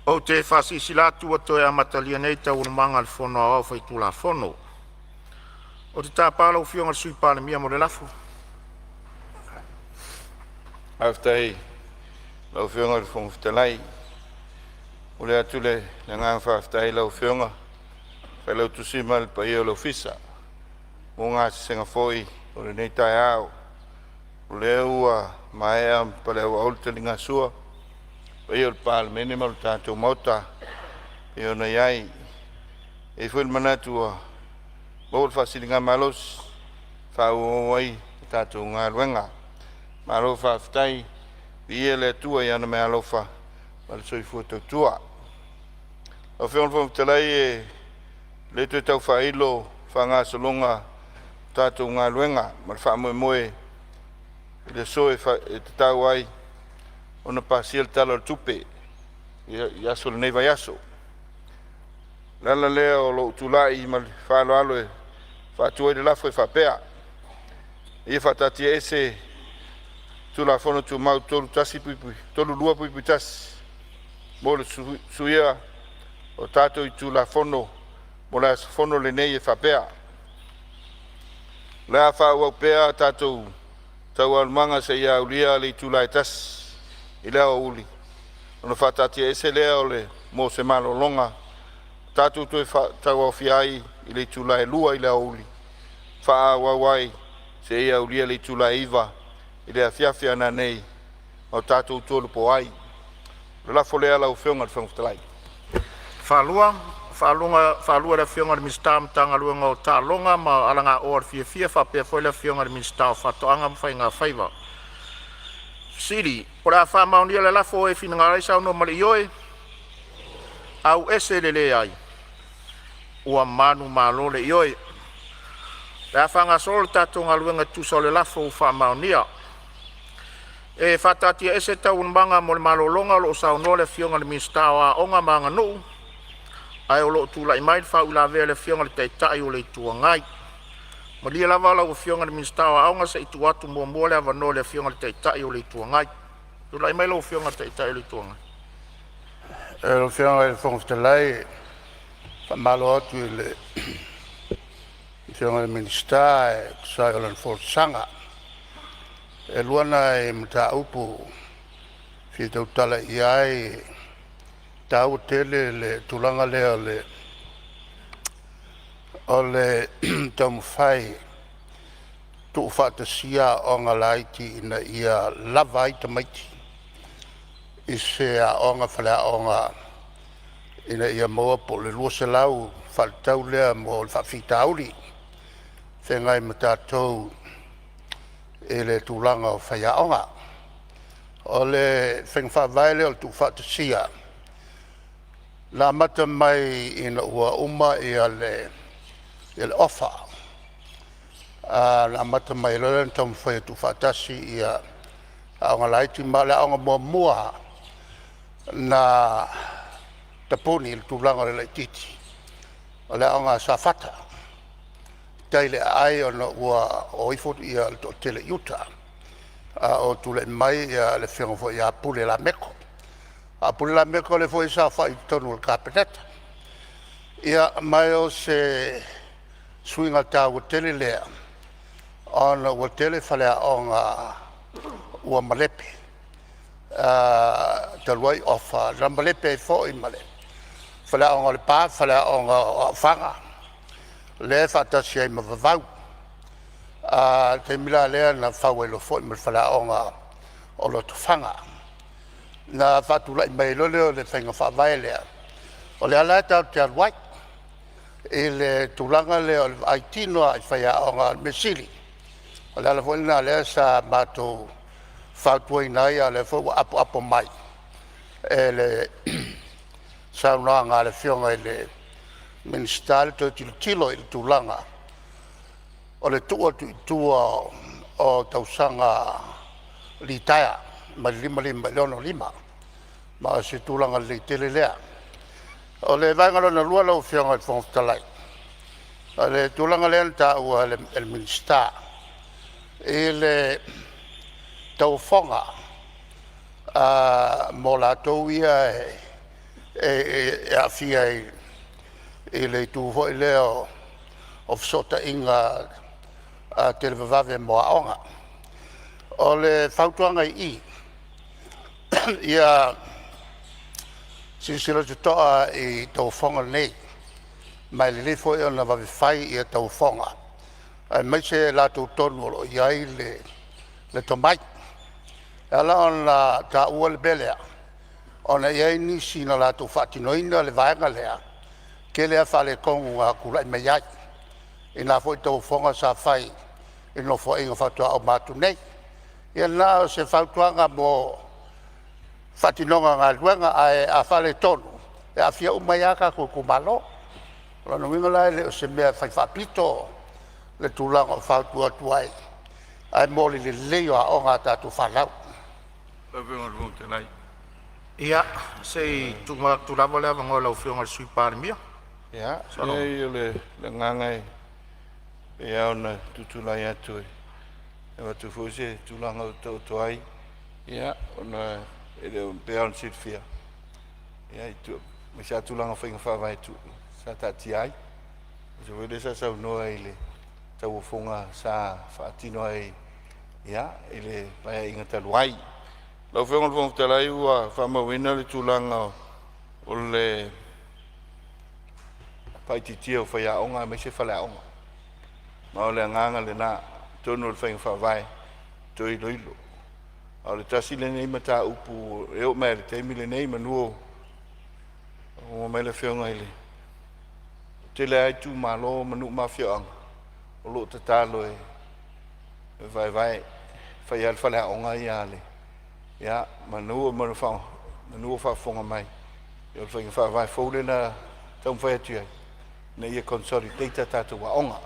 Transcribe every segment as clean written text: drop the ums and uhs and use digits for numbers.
O te whasisila tua toi amatalia nei tau manga le whono au whai tula whono. O te tāpala o whionga sui Palemene mo le lafo. Aftai, lau whionga le whongwhitalai. O le atu le ngang whaftai lau whionga. Whai lau tusima le pai o lau fisa. Mo ngā senga foi o le nei tai au. O le ua mai am pa le ua aulta li ngā sua. Pai o le Palemene ma le tātou mauta. E o na iai. E fuil manatua. Mo le whasili ngā malos. Whau wai tātou ngā luenga. Malo whaftai. Ia le tua i ana me alofa. Ma le soifua tau tua. O whionga whangtalai e le tui tau whailo. Whanga salonga. Tātou ngā luenga. Ma le wha moe. Le soe e te tau ai. Ona pasiel tala tupe yaso le neiva yaso lala lea o lo tulai ma falo alo e fatu e la foi fapea e fatati ese tula fono tu mau tolu tasi pipi tolu lua pipi tas mo le suia o tato i tula fono mo la fono le nei e fapea la fa o pea tato tau almanga se ia ulia le tula tas i lea o uli. Ono whatati ese lea o le mo se malo longa. Tatu tu e tau au fiai i le tula e lua i lea o uli. Wha wawai se ia ulia le tula iwa i lea fiafia na nei o tatu tu lupo ai. Le lafo lea lau whionga le whangwhitalai. Whalua le whionga le mistam tanga luenga o tā longa ma alanga o ar fia whapea foi le whionga le mistam o whatoanga mwhai ngā whaiva. Siri, ora fa maunia le lafo e fina ngā reisa no mali ioe, au ese le ai, ua manu malo le ioe. Le a whanga sol tato ngā luenga tusa le lafo u fa maunia. E whatatia ese tau unbanga mo le malo longa lo sao no le fionga le mistawa onga manga no, ai o lo tu lai mai fa ula vea le fionga le teitai o le tua ngai. Ma lia lava la o fionga le ministawa aonga sa itu atu mua le avano le fionga le teitai o le tua ngai. Tu lai mai lo fionga le teitai o le tua ngai. E lo fionga le whangwhitalai, whamalo atu i le fionga le ministawa e kusai o lan Fonotaga. E luana e mta upu, fi tau tala i ai, tau tele le tulanga lea o le tau mwhai tu whatasia o ngā laiti ina ia lava i tamaiti i se a o ngā whalea o ngā ina ia moa po le lua se lau whaletau lea mo le whawhitauri whengai ma tātou e le tūlanga o whaia o ngā o le whengwhawhaile o le tu whatasia la mata mai ina ua uma i a le ofa la mata mai le tam foi tu fatasi ia a nga laiti mala nga mua na taponi tu langa le titi ala nga safata taile ai ona ua o ifo ia to tele yuta o tu le mai ia le fengo foi a pule la meko a pule la meko le foi sa fa i tonu kapeteta ia mai o se swinga tau tele lea ona ua tele whalea o ngā ua malepe taluai ofa na malepe e fo i male whalea o ngā le pā whalea o ngā whanga le whatasi ai mawawau te mila lea na whau e lo fo i male whalea o ngā o lo tu whanga na whatulai mai lole o le whainga whawai lea o le alai tau te aluai e le tulanga le o aitino ai whaia o ngā mesili. O le ala fwena lea sa mātou whautua inai a le fwua apo mai. E le sauna ngā le whionga i le ministale to tilo i le tulanga. O le tua o tausanga litaia ma lima leono lima. Ma se tulanga le tele lea. O le vaingalo na lua lau whionga i whangwhitalai. O le tulanga lea ta ua el minsta. E le tau whonga mo la tau ia e a fia e le tu ho i leo o sota inga te le vavave moa onga. O le whautuanga i ia sinsila tu toa i tau whonga nei mai le lefo e ona vave whai i a tau whonga. Ai mai se la tau tonu i ai le tomai. Ala ona ta ua le belea. Ona iai nisi na la tau whatinoina le vaenga lea. Ke lea whale kongu a kulai mai ai. Ina fo i tau whonga sa whai ino fo inga whatua o matu nei. Ia nā se whautuanga mo whatinonga ngā luenga a whale tonu. E a fia umaiaka ko kumalo. Lano winga lai leo se mea whai whapito le tūlanga o whautua tuai. Ai mōli le leo a o ngā tātu whalau. Ia, sei tūlava lea wangoa lau whionga le sui Palemene. Ia, ia le ngangai e au na tutulai atu e watu fuse tūlanga o tau toai. Ia, ona e leo pēa on sit fia. Ia, i tu, me sa tūlanga whainga whawai tu, sa tati ai. So wede sa sau noa i le tau whonga sa whaatino ai. Ia, i le paia inga taluai. Lau whionga le whonga talai ua whamawina le tūlanga o le paititia o whaia onga me se whalea onga. Ma o le nganga le nā tonu le whainga whawai to ilo ilo. A le tasi le nei mata upu e o mea le teimi le nei manuo o mai le whionga ile. Te le ai tū malo manu mawhianga o lo tatalo e vai whaia le whalea onga i ale. Ia, manua whaafonga mai. Ia le whainga whaawai whaule na taum whaiatu ai. Na ia consolidata tātou wa onga.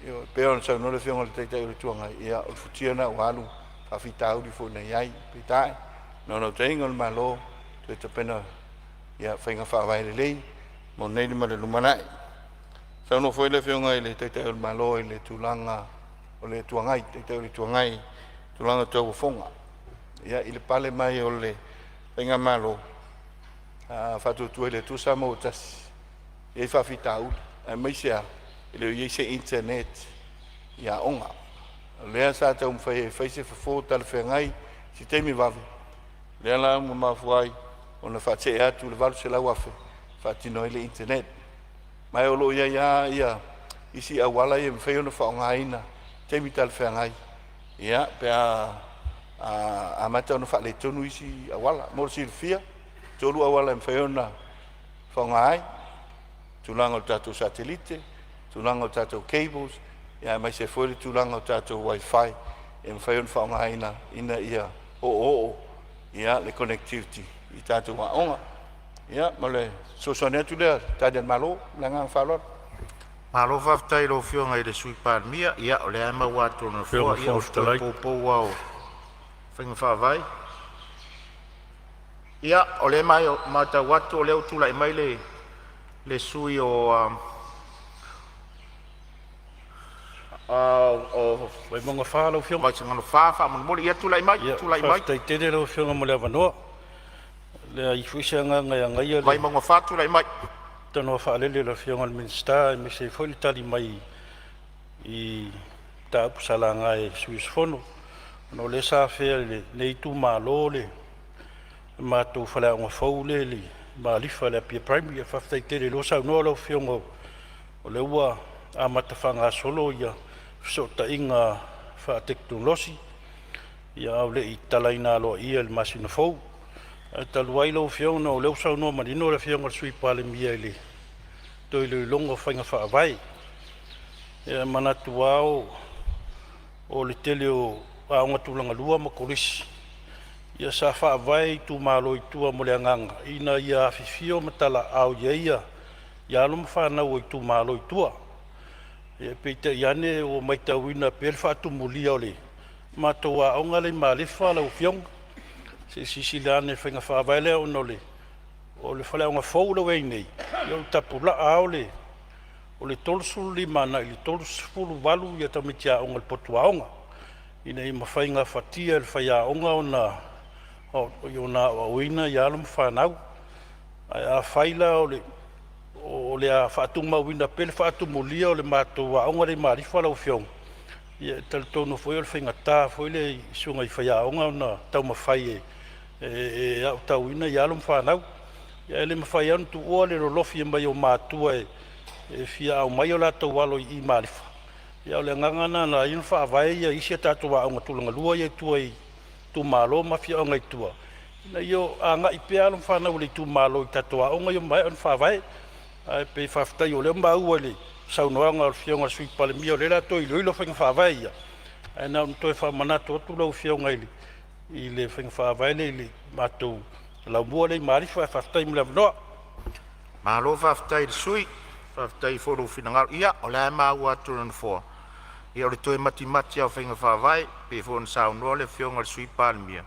Ia, pēo na sau nore whionga le teita i le tuanga. Ia, o futia na o alu, whawhitau li fo na iai, pētai. Nau te inga le malo, te tapena, ia, whainga whaawai le lei, mo nei li ma le lumanai. Sau no whaile whionga i le teita i le malo, i le tūlanga, o le tuangai, teita i le tuangai, tūlanga tau whafonga. Ia, i le pale mai o le whainga malo, whatu tu le tu Samoa tasi. Ia i whawhitau, a maisea, i le iei se internet, ia onga. Lea sa tau mwhai, whaise whafo tala whengai, si teimi wawe. Lea la mo mafuai, o na whate atu le walu se lau afe, whatino i le internet. Mai o lo ia, isi awala i mwhai o na whaonga ina, teimi tala whengai. Ia, pea, a mata ona whale tonu isi awala, mor si fia, tolu awala mwhaiona whaongai, tūlanga o tātou satelite, tūlanga o tātou cables, ia mai se whore tūlanga o tātou wifi, e mwhaiona whaongai ina ia ia le connectivity i tātou waonga. Ia, ma le sosone atu lea, tādian malo, le ngang whalor. Malo whaftai lo whionga i le sui Palemene, ia, o le aima watu na whua, ia, o stoi pōpou au. Whainga whawai. Ia, o le mai o mata watu o leo tula i mai le sui o Wai monga wha lau whionga. Mai sangano wha mori ia tula i mai. Whaftai tere lau whionga mo lea wanoa. Lea i fuisa ngai ngai Mai monga wha tula i mai. Tanoa wha alele lau whionga le minsta, e me se wholi tali mai i ta upu salanga e sui sfono. No le sa fea le tu malo le matou whalea ngā whau le ma lifa le pia primary e whaftai tere lo sau noa lau whionga o le ua a matawhanga solo ia sota inga wha teknolosi ia au le i talaina aloa ia le masina whau e taluai lau whionga o leo sau noa marino le whionga sui Palemene le toi le longa whainga whaavai e manatu ao o le tele o aonga tūlanga lua ma korisi. Ia sa whaavai tū malo i tua mo le anganga. Ina ia whiwhio matala au ia. Ia aloma whanau i tū malo i tua. Ia peita iane o maita wina pēr whaatu mulia o le. Mātou a aonga le malefa lau whionga. Se sisi leane whainga whaavai lea o le. O le whale aonga whau lau ei nei. Ia o tapula ao le. O le tolsulu li mana i le tolsulu walu ia tamitia aonga le potu aonga. Ina i mawhainga whatia le whaia onga o na o na wina i alum whanau Ai a faila o le a whatumauina pele whatumulia o le mātou a onga le marifa lau fiong. Ia tal tono foi o le whaingatā, foi le isunga i whaiaonga na tau mawhai e au tauina i alum whanau. Ia ele mawhai anu tu oa le rolofi e mai o mātua e fia au mai o la tau walo i marifa. Ia o le ngangana na inu whaavai ia isi a tātua aonga tulanga lua ia tua i tu malo mafia o ngai tua. Na io a nga i pe alum whanau le tu malo i tātua aonga i mai on whaavai. Ai pe whaftai o le maua le saunoanga o fionga sui Palemene o le la to i loilo whainga whaavai ia. Ai nau toi whamanato atu lau fionga i le whainga whaavai le mātou lau mua le marifa e whaftai mila vanoa. Malo whaftai sui, whaftai whoro whinangal. Ia, o le maua atu na fōa. Ia o le toi mati au whainga whaavai, pe whona saunoa le fionga le sui Palemene.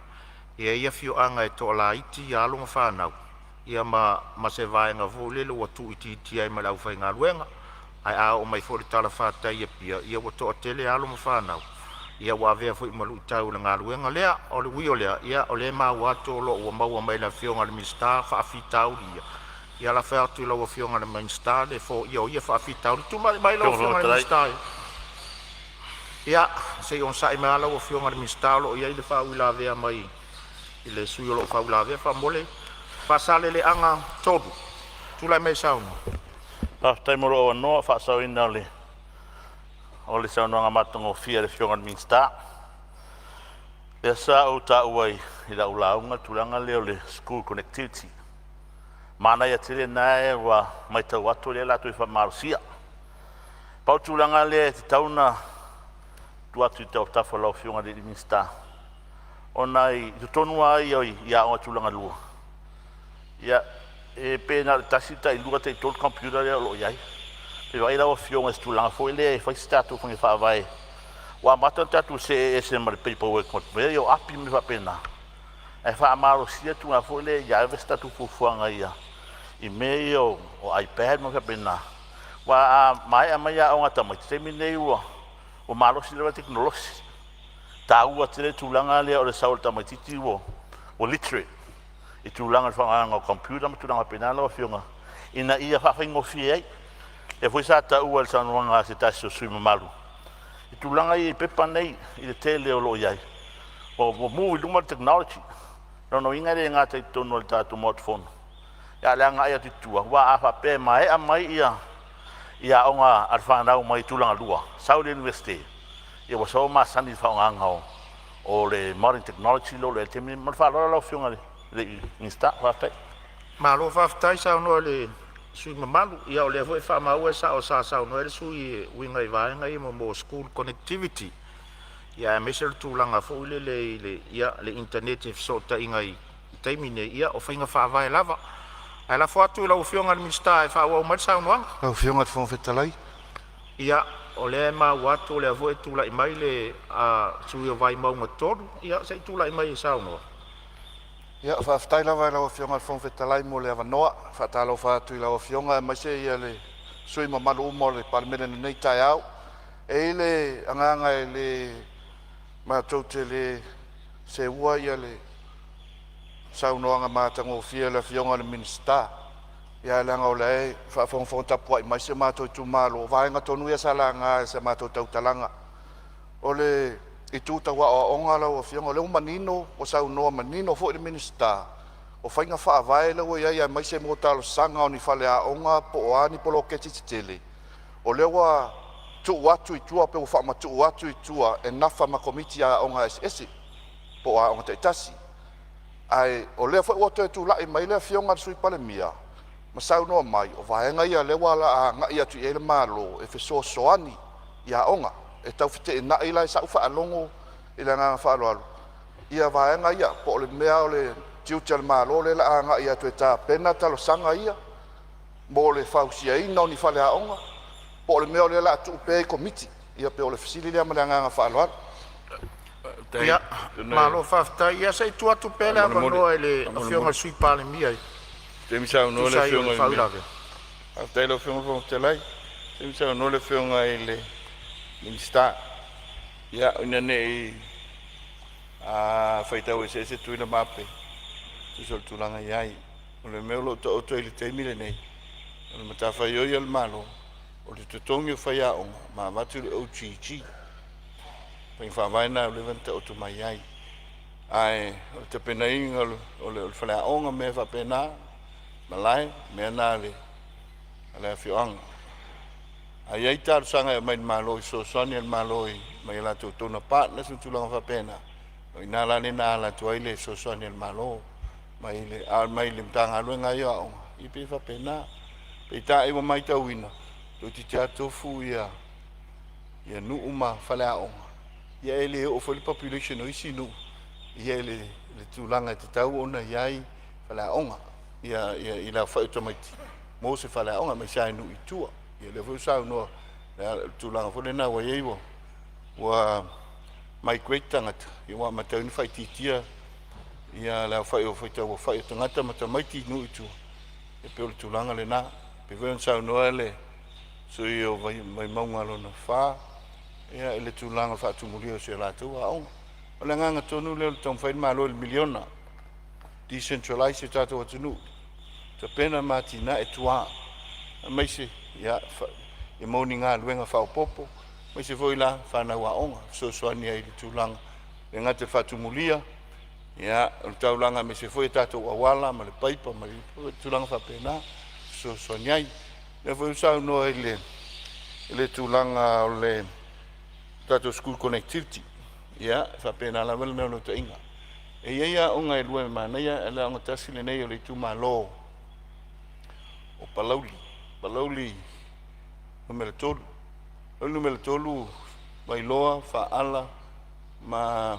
Ia ia fio anga e to la iti i alunga whanau. Ia ma se vaenga volele wa tu iti ai ma lau whainga luenga. Ai a o mai fōre tala whātai ia pia. Ia wa to a tele alunga whanau. Ia wa vea fo i malu tau na ngā luenga lea. O le wio lea. Ia o le maa wato lo ua maua mai la fionga le minsta whaafi tau lia. Ia la whea tu lau fionga le minsta le fo ia o ia whaafi tau. Tu mai lau fionga le minsta. Ia se on sa i mai lau fionga le minsta lo ia i le whau i la vea mai. I le sui o lo whau la vea whamole. Pasale le anga todu. Tula mai sauna. Taimoro o noa whaasau ina o le sauna ngā matongo fia le fionga minsta. Le sa o ta uai i la ulaunga tulanga leo le school connectivity. Mana ia tele nae wa mai tau atu le latu i whamarusia. Pau tulanga le te tauna tu atu i tau tafa lau fionga le minsta. O nai tutonua ai i a o tulanga lua. Ia e pena tasita i lua te tol computer le lo iai. Pe vai la fionga stulanga foi le fai statu fo fa vai. Wa mata tatu se mar paperwork mo me yo api me fa pena. E fa amaro sia tu na foi le ia ve statu fu fuanga ia. I me yo o iPad mo fa pena. Wa mai amaya o ngata mai te mine o malo si le teknologi. Ta ua tele tulanga le o le saulta mai titi o literate. I tulanga whanganga o computer, ma tulanga penala o fionga. Ina ia whawhaingo fie e fwy sa ta ua le sanuanga se tasi o sui mamaru. I tulanga i pepa nei i le tele o lo iai. O move lunga technology. No inga re ngata i tono le tatu smartphone. Ia leanga ia titua. Wa a whape mai a mai ia onga arwhanau mai tulanga lua. Saudi University. Ia wasau ma sani whaonganga o le modern technology lo le temi. Ma whalora lau fionga le minsta whaftai. Malo whaftai sa no le sui mamalu. Ia o le hoi whamau e sa o sa no le sui winga i vaenga i mo school connectivity. Ia e mesel tūlanga fo le internet e fisota inga i taimine ia o whainga whaavai lava. Ai la whatu i lau fionga ni minsta e whaua o mai sa unuanga. Lau fionga te whawhetalai. Ia o le ma watu o le avoe tula i mai le sui o vai maunga toru. Ia se tula i mai sa unuanga. Ia whaftai lawa e lau fionga te whawhetalai mo le avanoa. Whatalo whatu i lau fionga e mai se ia le sui mamalu umo le Palemene nei tai au. E le anganga e le mātou te le se ua ia le saunoanga mātango fia le fionga le minsta. Ia langa o le whawhongwhong tapua i mai se mātou tu mālo. Vaenga tonu ia sa langa e se mātou tautalanga. O le i tūtawa o onga lau o fionga. O le manino o saunoa manino fo i le minsta. O whainga whaavae lau ia mai se mōtalo sanga o ni whale a onga po o ani polo keti tele. O le wa tu watu i tua pe o wha tu watu i tua e nafa ma komiti a onga SS po a onga te tasi. Ai o le foi o te tu la i mai le fionga sui Palemene. Ma saunoa mai o vaenga ia le wala a nga ia tu ele malo e fe soani ia onga e tau fite na ila sa ufa alongo ila nga fa alo. Ia vaenga ia po le mea o le tiutel malo le la nga ia tu ta pena talo sanga ia mo le fausia ina ni fale a onga. Po le mea le la tu pe komiti ia pe o le fisili le malanga nga fa alo. Ia malo whaftai ia sei tua tu pele a manoa ele a fionga sui Palemene. Te misa o no le fionga i mea. Aftai lo fionga fionga te lai. Te misa o no le fionga i le minsta. Ia ina ne i whaitau e se tuina mape. Tu sol tulanga iai. O le mea lo ta o te ili te mire nei. O le matawhai oi al malo. O le tutongi o whai aonga. Ma watu le o chi. Peng whawaina o le vanta o tu mai ai. Ai, o te pena inga o le whai aonga mea whapena. Malai, mea nā le. Ale a whioanga. Ai ai taru sanga e mai malo i so soni al malo i. Mai la tu tona partner su tulanga whapena. O ina la ni nā la tu aile so soni al malo. Mai le mtanga luenga i aonga. I pe whapena. Pe ta e wa mai tauina. Tu ti tia tofu ia. Ia nu uma whale aonga. Ia ele o whali population o isi nu. Ia ele tulanga te tau ona iai whale aonga. Ia la whai tomaiti. Mo se whale aonga mai sai nu i tua. Ia le whai sau noa. Tulanga whale na wa ieiwa. Wa mai great tangata. Ia wa matauni whai titia. Ia la whai o whai tau wa whai o tangata matamaiti nu i tua. Ia pe o le tulanga le na. Pe whai sau noa le. So i o mai maunga lona wha. Ia ele tulanga wha tumulia o se la tua aonga. O le nganga tonu leo le tong whai malo le miliona. Decentralize e tato atunu. Ta pena matina e tua. Mai se, ia, e mauni ngā luenga whao popo. Mai se voi la whanau aonga. So soani ai le tulanga. Le ngate whatumulia. Ia, o taulanga me se foi tato awala, ma le paipa, ma le tulanga whapena. So soani ai. Le voi usau noa ele tulanga o le tato school connectivity. Ia, whapena la wala mea no ta inga. E ia onga e lua mana ia ele onga tasi le nei o le tuma lo o Palauli numero tolu o numero tolu vai loa faala ma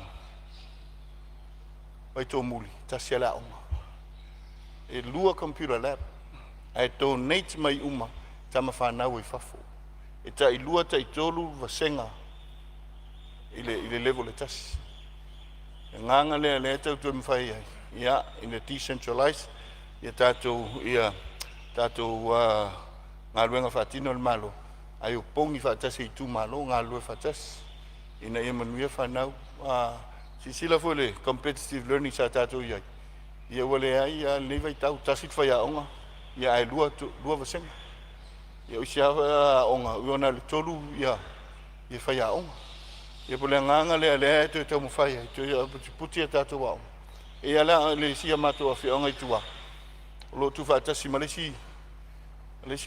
vai to muli tasi ala onga e lua computer lab ai donate mai uma tama whanau i fafo e ta i lua ta i tolu vasenga ile level le tasi nganga le tau tu mwhai ai. Ia, ina decentralize. Ia tātou ngā luenga whatino le malo. Ai o pongi whatasi i tū malo, ngā lue whatasi. Ina ia manuia whanau. Sisila fo le competitive learning sa tātou iai. Ia wale ai, ia lewai tau, tasit whai aonga. Ia ai lua vasenga. Ia usi hawa aonga, uona le tolu, ia whai aonga. Ia pole nganga le te tau mwhai ai, te puti a tātou au. E ala le sia matua whionga i tua. Lo tu whaatasi malesi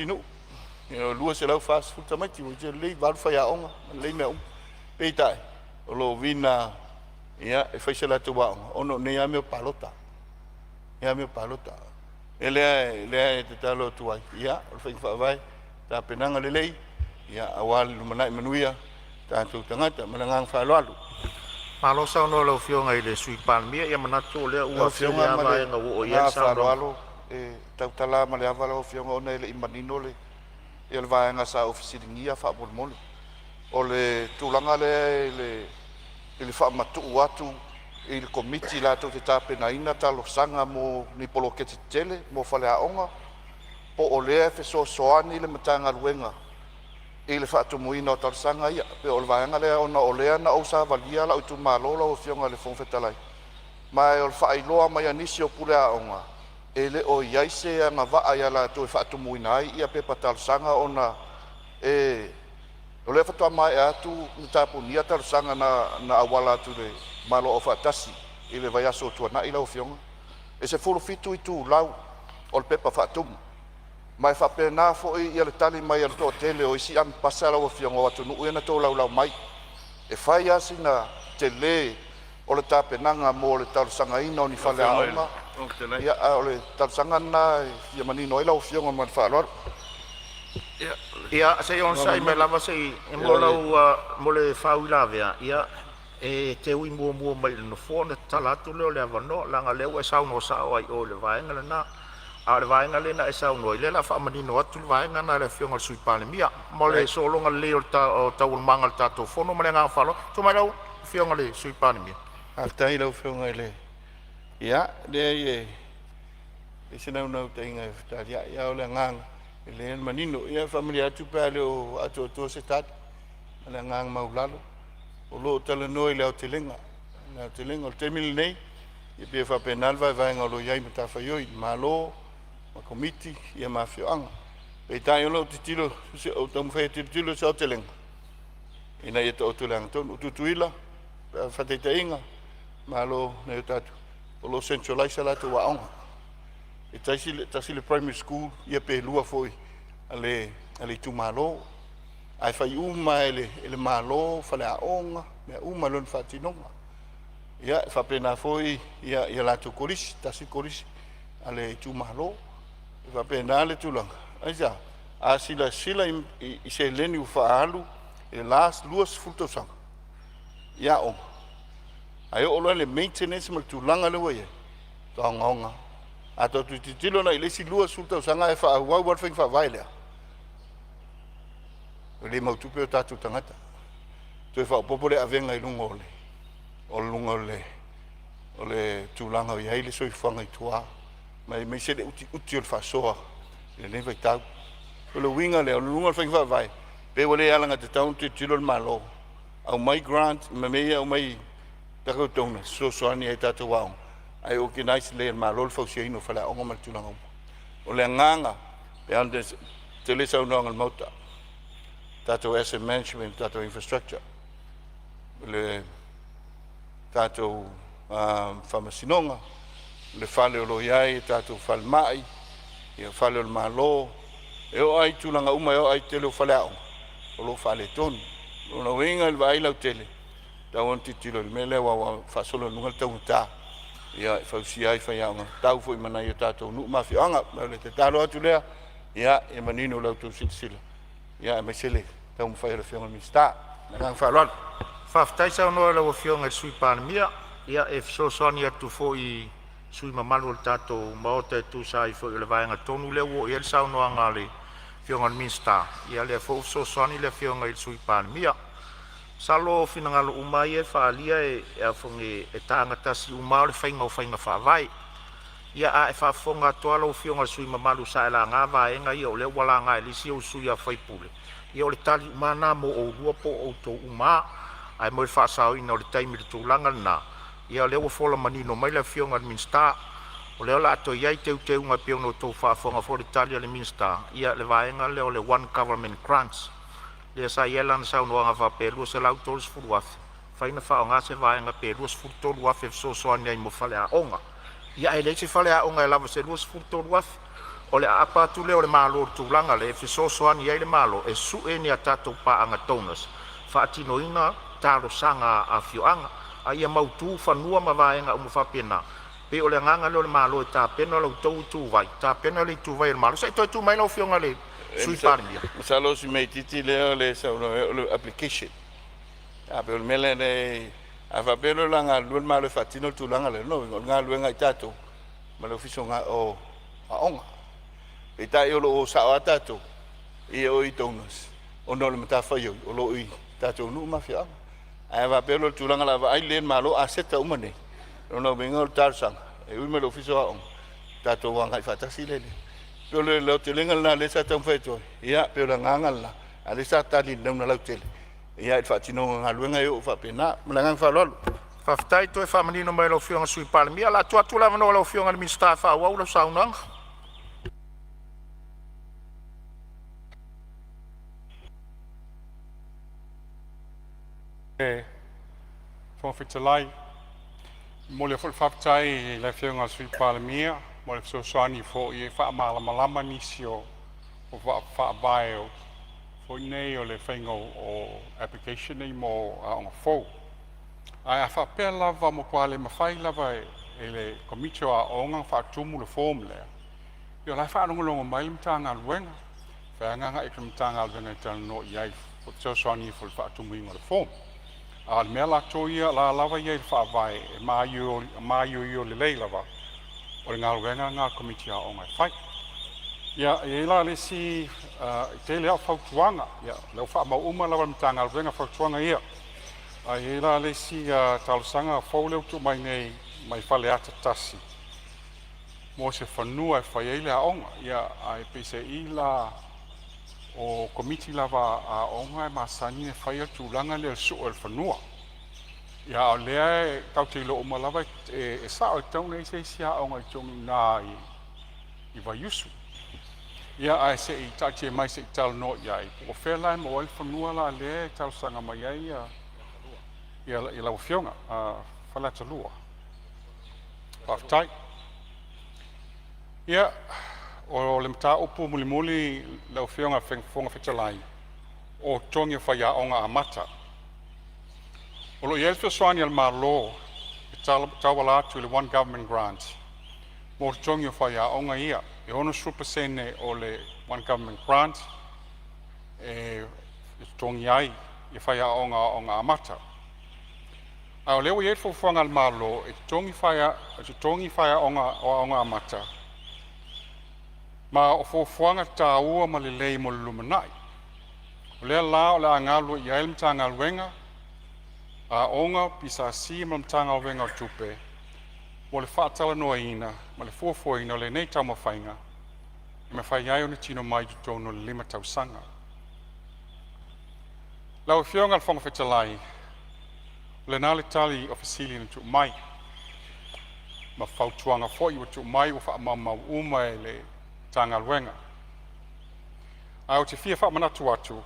nu. Ia lua se lau fast food tamaiti, o te lei waru whai aonga, lei mea peitai. O lo vina, ia, e whaise la tu aonga. Ono ne ia meo palota. Ia meo palota. E lea e te talo tu ai. Ia, o whai whaavai, tā penanga le lei. Ia, awali lumanai manuia. Tātou tangata, manangang whaloalu. Malo sa no lo fionga i le sui Palemene ia manatu le ua fionga vai nga o ia sa whaloalu. Tau tala ma le avala o fionga ona ele imanino le. Ia le vai nga sa ofisiringia whaapolmole. O le tūlanga le whaamatu atu i le komiti la tau te tāpenaina talo sanga mo ni polo kete tele, mo whale aonga. Po o lea so soani le matanga luenga. I le whaatumuina o tarsanga ia, pe o le vaenga lea ona o lea na o sa valia la o tu malola o fionga le whongwhetalai. Mai o le whaailoa mai anisi o pule aonga, e le o iaise a ngā waa ia la tu e whaatumuina ai, ia pe patalsanga ona o le whatua mai atu ni tapunia tarsanga na awala atu le malo o whaatasi, i le vai aso tuana i la o fionga. E se furu fitu i tu lau o le pepa whaatumu. Mai whapena fo i le tali mai al tō tele o isi am pasara o fionga watu nuu ena tō lau mai. E whai asi na te le o le tāpenanga mo le talusanga ina o ni whale aonga. Ia o le talusanga na ia manino ila o fionga man whaaloar. Ia, se on sai me lava se e mo le whau lavea. Ia, e te ui mua mai le nofone talatu leo le avano, langa leo e sau no sao ai o le vaenga le na. A le vaenga le na e sau noi, le la wha manino atu le vaenga na le fionga sui Palemene. Mo le solonga le o tau manga le tato fono, ma le ngā whalo, tu mai rau fionga le sui Palemene. Altai lau fionga le. Ia, le sinau nau te inga e whetaria, ia o le nganga. Le manino, ia familia atu pēr le o atu o se tatu. Le nganga maulalo. O lo tala noi le au te lenga. Le au te lenga, o te mili nei. Ia pia whapenalva e vaenga o lo iai mata whaioi, malo. ma komiti ia mafioanga. Pe tai lo titilo se o tamu fai titilo se o teleng. Ina ia to tulang ton tutuila fatetainga malo ne tatu. O lo centralize la to waonga. E tasile primary school ia pe lua foi ale tu malo. Ai fai uma ele malo fale aonga me uma lon fatinonga. Ia fa pena foi ia la tu kolis tasi kolis ale tu malo. Fa pena le tulanga. Aisa a sila i se leni u faalu e las luas fultosanga. Ia o. Ai o le maintenance mal tulanga le wae. Tonga. A to tu tilo na ile si luas fultosanga e fa wa wa fa vaile. Le mau tu pe tatu tangata. Tu fa popole avenga i lunga ole. O lunga ole tulanga i hele so i fanga i tua. Mai se le uti o fa soa. Le ne vai tau. Le winga le lunga fa vai. Pe ole alanga te tau te tilo malo. Au mai grant me au mai tako tona so ani e tatu wao. Ai o ke nice le malo fa si no fa la o ma tulanga. O le nganga pe ande te le sa no ngal mota. Tato asset management, tato infrastructure. Le tato famasinonga, le fale o loiai, tato falmai, ia fale o malo, e o ai tulanga uma e o ai tele o fale au, o lo fale tonu, o na winga il vai lau tele, tau an titilo, me le wa fasolo nungal tau ta, ia fausi ai fai anga, tau foi mana ia tato nu mafianga, le te talo atu lea, ia e manino lau tu sila. Ia me sele tau fai le fiona mista Nang falon. Faftai sa no le fiona sui Palemene ia e so soani atu fo i sui mamalu tato maote tu sai fo le vainga tonu le wo ia sa no ngale fiona mista ia le fo so soani le fiona i sui Palemene. Salo finangalo umai e faalia e afonge e tanga tasi umau le fainga fa vai. Ia a e fafonga toa lo fiona sui mamalu sa la nga vaenga ia o le wala nga e lisi o sui a fai pule. Ia o le tali umana mo o rua po o to uma ai mo fa sao ina o le taimi le tūlanga na. Ia o le fola manino mai le fiona al minsta o le ola ato iai te unga pio no tō fafonga fo le tali al minsta. Ia le vaenga le o le one government grants. Le sa ielan sa unoanga fa pelu se lau tolis furuafe. Faina fa o nga se vaenga pelu se furtolu afe so soani ai mo fale a onga. Ia e le se fale a onga e lava se luas furtolu afe. O le apa tu le o le malo tūlanga le e so soani ai le malo e su e ni a tatou pa anga tonas. Fa atino ina taro sanga a fioanga. A ia mautu fanua ma vaenga umu fa pena. Pe o le nganga le o le malo e ta pena lau tau tu vai. Ta pena le tu vai le malo. Sa i toi tu mai lau fionga le sui Palemene. Masalo si mei titi le sa le application. A pe o mele ne a fa pelo langa luel malo fatino tu langa le no nga luenga i tato. Ma le ofiso nga o a onga. E tai o lo sa tato. I o i tonas. O no le mata fai o lo i tato nu mafia. Ai va pelo tu langa la ai len malo a seta umane. No venga o tarsang. E ui me lo ofiso a onga. Tato wanga i fatasi le. Pero le telenga na le sa tau feto. Ia pero nganga la. Ale sa tali le na tele. Ia il fatino nga luenga yo fa pena. Mlangang fa lolo. Faftai to e fa manino mai lau fiona sui Palemene. La tua tu lava no lau fiona mi sta fa wa ula saunang. Fonotaga mo le faftai le fiona sui Palemene mo le soani fo i fa malama nisio o fa bio fo nei o le whainga o application nei mo a onga fo. Ai a fa pēr lava mo kwa le mawhai lava e le komito a onga fa tumu le form lea. Io lai fa anongolongo mai le mtanga luenga. Fa nganga e ke mtanga luenga tala no iai fo teo soani fo le fa tumu inga le form. A le mea la toia la lava iai le fa vai e maaio i o le lei lava. O le ngā luenga ngā komiti a onga e whai. Ia, e la le si te lea whautuanga. Ia, leo wha mau uma lawa mtanga luenga whautuanga ia. E la le si talosanga whauleu tu mai nei mai whale ata tasi. Mo se whanua e whai eile a onga. Ia, e pese i la o komiti lava a onga e masani e whai atu langa le su o le whanua. Ia, o lea e tau te ilo uma lava e sao e tauna i se si a onga i tonu nā i I va yusu. Ia ai se I tachi mai se I tau no iai. O whelai mo oil whanua la le tau sanga mai ai ia lau whionga. Whalata lua. Whaftai. Ia o le mta upu muli muli lau whionga whenga whetalai. O tongi whaia onga a mata. O lo iel whioswani al maa lo. Tawala atu le one government grant. Mo tongi whaia onga ia. E ono supasene o le one government grant. E tongi ai. E whaia onga amata. A o lewa iel whuanga al maa lo. E tongi whaia onga amata. Ma o whuanga tā ua ma le lei mo le lumanai. O lea la o le angalu I ael mta angaluenga. A onga pisa si ma mta angaluenga o tupe. Mo le whaatala noa ina, ma le fuafuaina o le nei tau mawhainga. E me whai ai o na tino mai tu tono le 5 tausanga. Lau whionga al whanga whetalai. Le nale tali o fasili na tu mai. Ma whautuanga foi o tu mai o wha mamau uma e le tanga luenga. Au te fia wha manatu atu.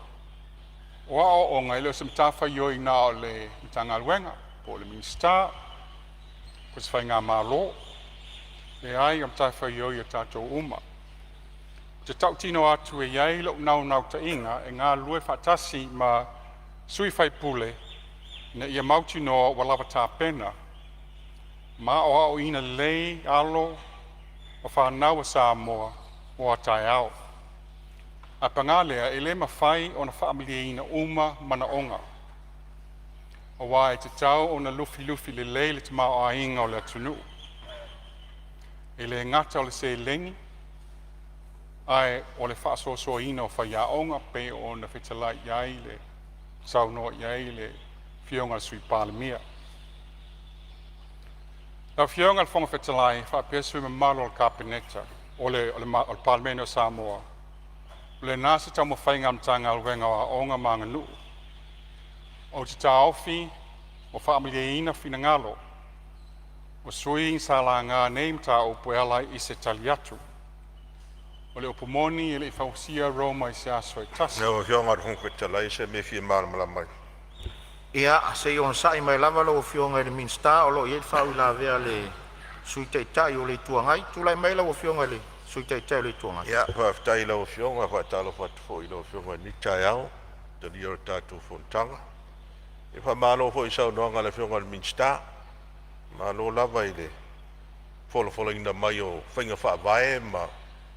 O ao o ngai leo se mta whaioi na o le tanga luenga. Po le minista. Ko se whai ngā mālo. Le ai am tai whaioi a tātou uma. Te tau tino atu e iai lau nau ta inga e ngā lue whaatasi ma sui whai pule na ia mauti noa walawa tā pena. Ma o ao ina lei alo o whanau a Samoa o a tai ao. A pangalea e le mawhai o na whaamilia ina uma mana onga. O wai te tau o na lufi le lei le te mao a inga o le atunu. E le ngata o le se lengi. Ai o le whaasoso ina o whaia onga pe o na whetalai iai le sauno iai le whionga sui Palemene. Lau whionga le whonga whetalai whaapesu me malo o kapineta o le Palemene o Samoa. Le nasa tau mo whainga mtanga alwenga o onga maanga nuu. O te taofi o whaamilia ina whina ngalo. O sui sa la ngā nei mta o puela I se tali atu. O le opumoni e le whausia Roma I se aso e tasi. Nau whionga rung whetalai se me whia mala mai. Ia, se on sai mai lava lo whionga le minsta o lo iet whau la vea le sui te tai o le tuangai. Tulai mai lo whionga le sui te tai o le tuangai. Ia, whaftai lau whionga, whaatalo whatufo I lau whionga ni tai au. Te li o tātou Fonotaga. E wha malo fo I sau noanga le whionga le minsta. Malo lava I le wholo ina mai o whainga wha vae ma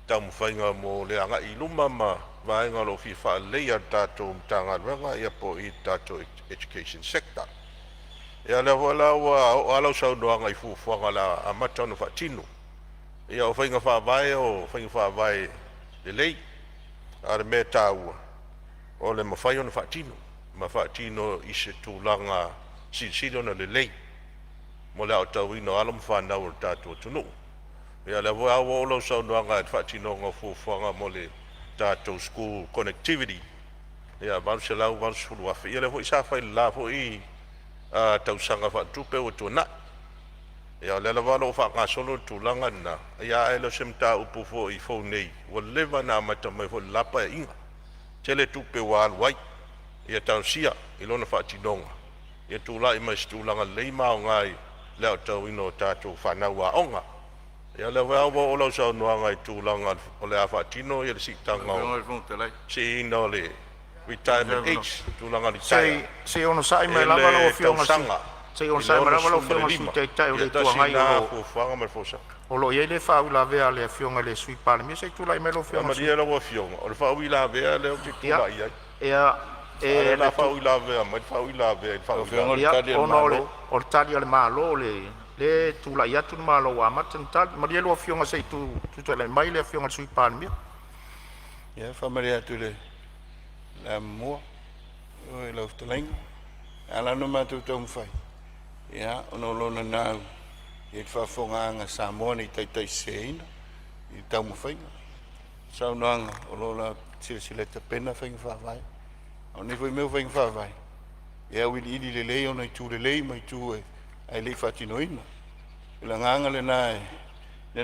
tau mu whainga mo le anga I luma ma vaenga lo fi wha leia tātou mtanga renga ia po I tātou education sector. Ia le wala o alau sau noanga I fuwhanga la amata no wha tino. Ia o whainga wha vae o whainga wha vae le lei. Are me tāua. O le mawhai ona wha tino. Ma wha tino I se tūlanga silo na le lei. Mo le au tau ino alam whanau o tātou tunu. Ia le wā o lau sau noanga e whaatino ngā fuwhanga mo le tātou school connectivity. Ia maru se lau maru sulu wafi. Ia le hoi sa whai la hoi tausanga whaatupe o tūna. Ia le walo o whaakasolo tūlanga na. Ia e lo semta upu fo I fo nei. Wa lewa na mata mai fo lapa e inga. Tele tupe wa alwai. Ia tau sia I lona whaatinonga. Ia tūla I mai stūlanga leima o ngai. Leo tau ino tātou whanau a onga. Ia le wāwa o lau sau noanga I tūlanga o le awhatino ia le sitanga o si ino le retirement age tūlanga li taia. Se ono sai mai lava lo whionga sanga. Se ono sai mai lava lo whionga sui te tai o le tuangai o whanga mai fosaka. O lo iei le whau la vea le whionga le sui Palemene se tūlai mai lo whionga sui. Maria la wa whionga. O le whau I la vea le o te tūla iai. Ia e la whau I la vea mai whau I la vea whau I la vea. O tali ale malo le tula ia tu malo wa matantal maria lo fiona sei tu le mai le fiona sui Palemene. Ia familia tu le la mo o le ofteleng ala no matu tong fai. Ia ono lona nau e fa fonga nga Samoa ni tai sein I tau mo fai. Sau nanga o lola silsileta pena fai fa vai. Oni foi meu fai fa vai. Ia wi I le lei ona I tu le lei mai tu ai le fatinoina. La nganga le nai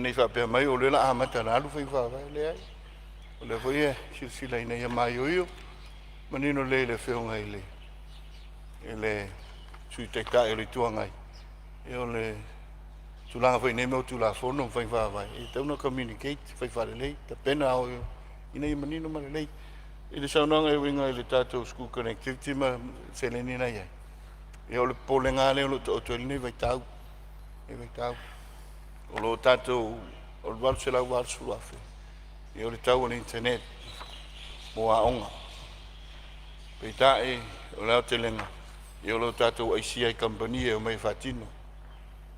nei whapea mai o le la amata na alu whai whawai le ai. O le whai e silsila ina ia mai o iu. Manino le whionga i le. E le sui teita e le tuangai. E o le tulanga whai neme o tula whono whai whawai. E tauna communicate whai whare lei. Ta pena o ina i manino mara lei. I le saunanga e winga i le tātou school connectivity ma seleni na iai. E o le pole ngā leo lo to ni vai tau. E vai tau. O lo tātou o le walu se lau walu suru afe. E o le tau o le internet. Mo a onga. Peita e o leo te lenga. E o lo tātou ICI company e o mai whatino.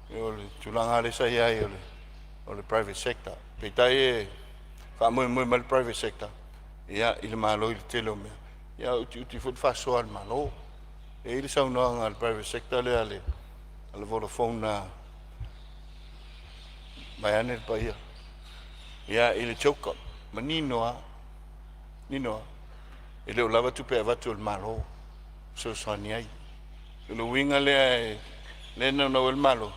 E o le tulanga le sai ai o le private sector. Peita e wha mui ma le private sector. Ia i le malo i le tele o mea. Ia uti fut whasoa le malo. E i le saunoanga le private sector le ale. Ale Vodafone na mai ane le paia. Ia i le choka. Ma ninoa. E leo lava tupe avatu le malo. So soani ai. E lo winga le na o le malo.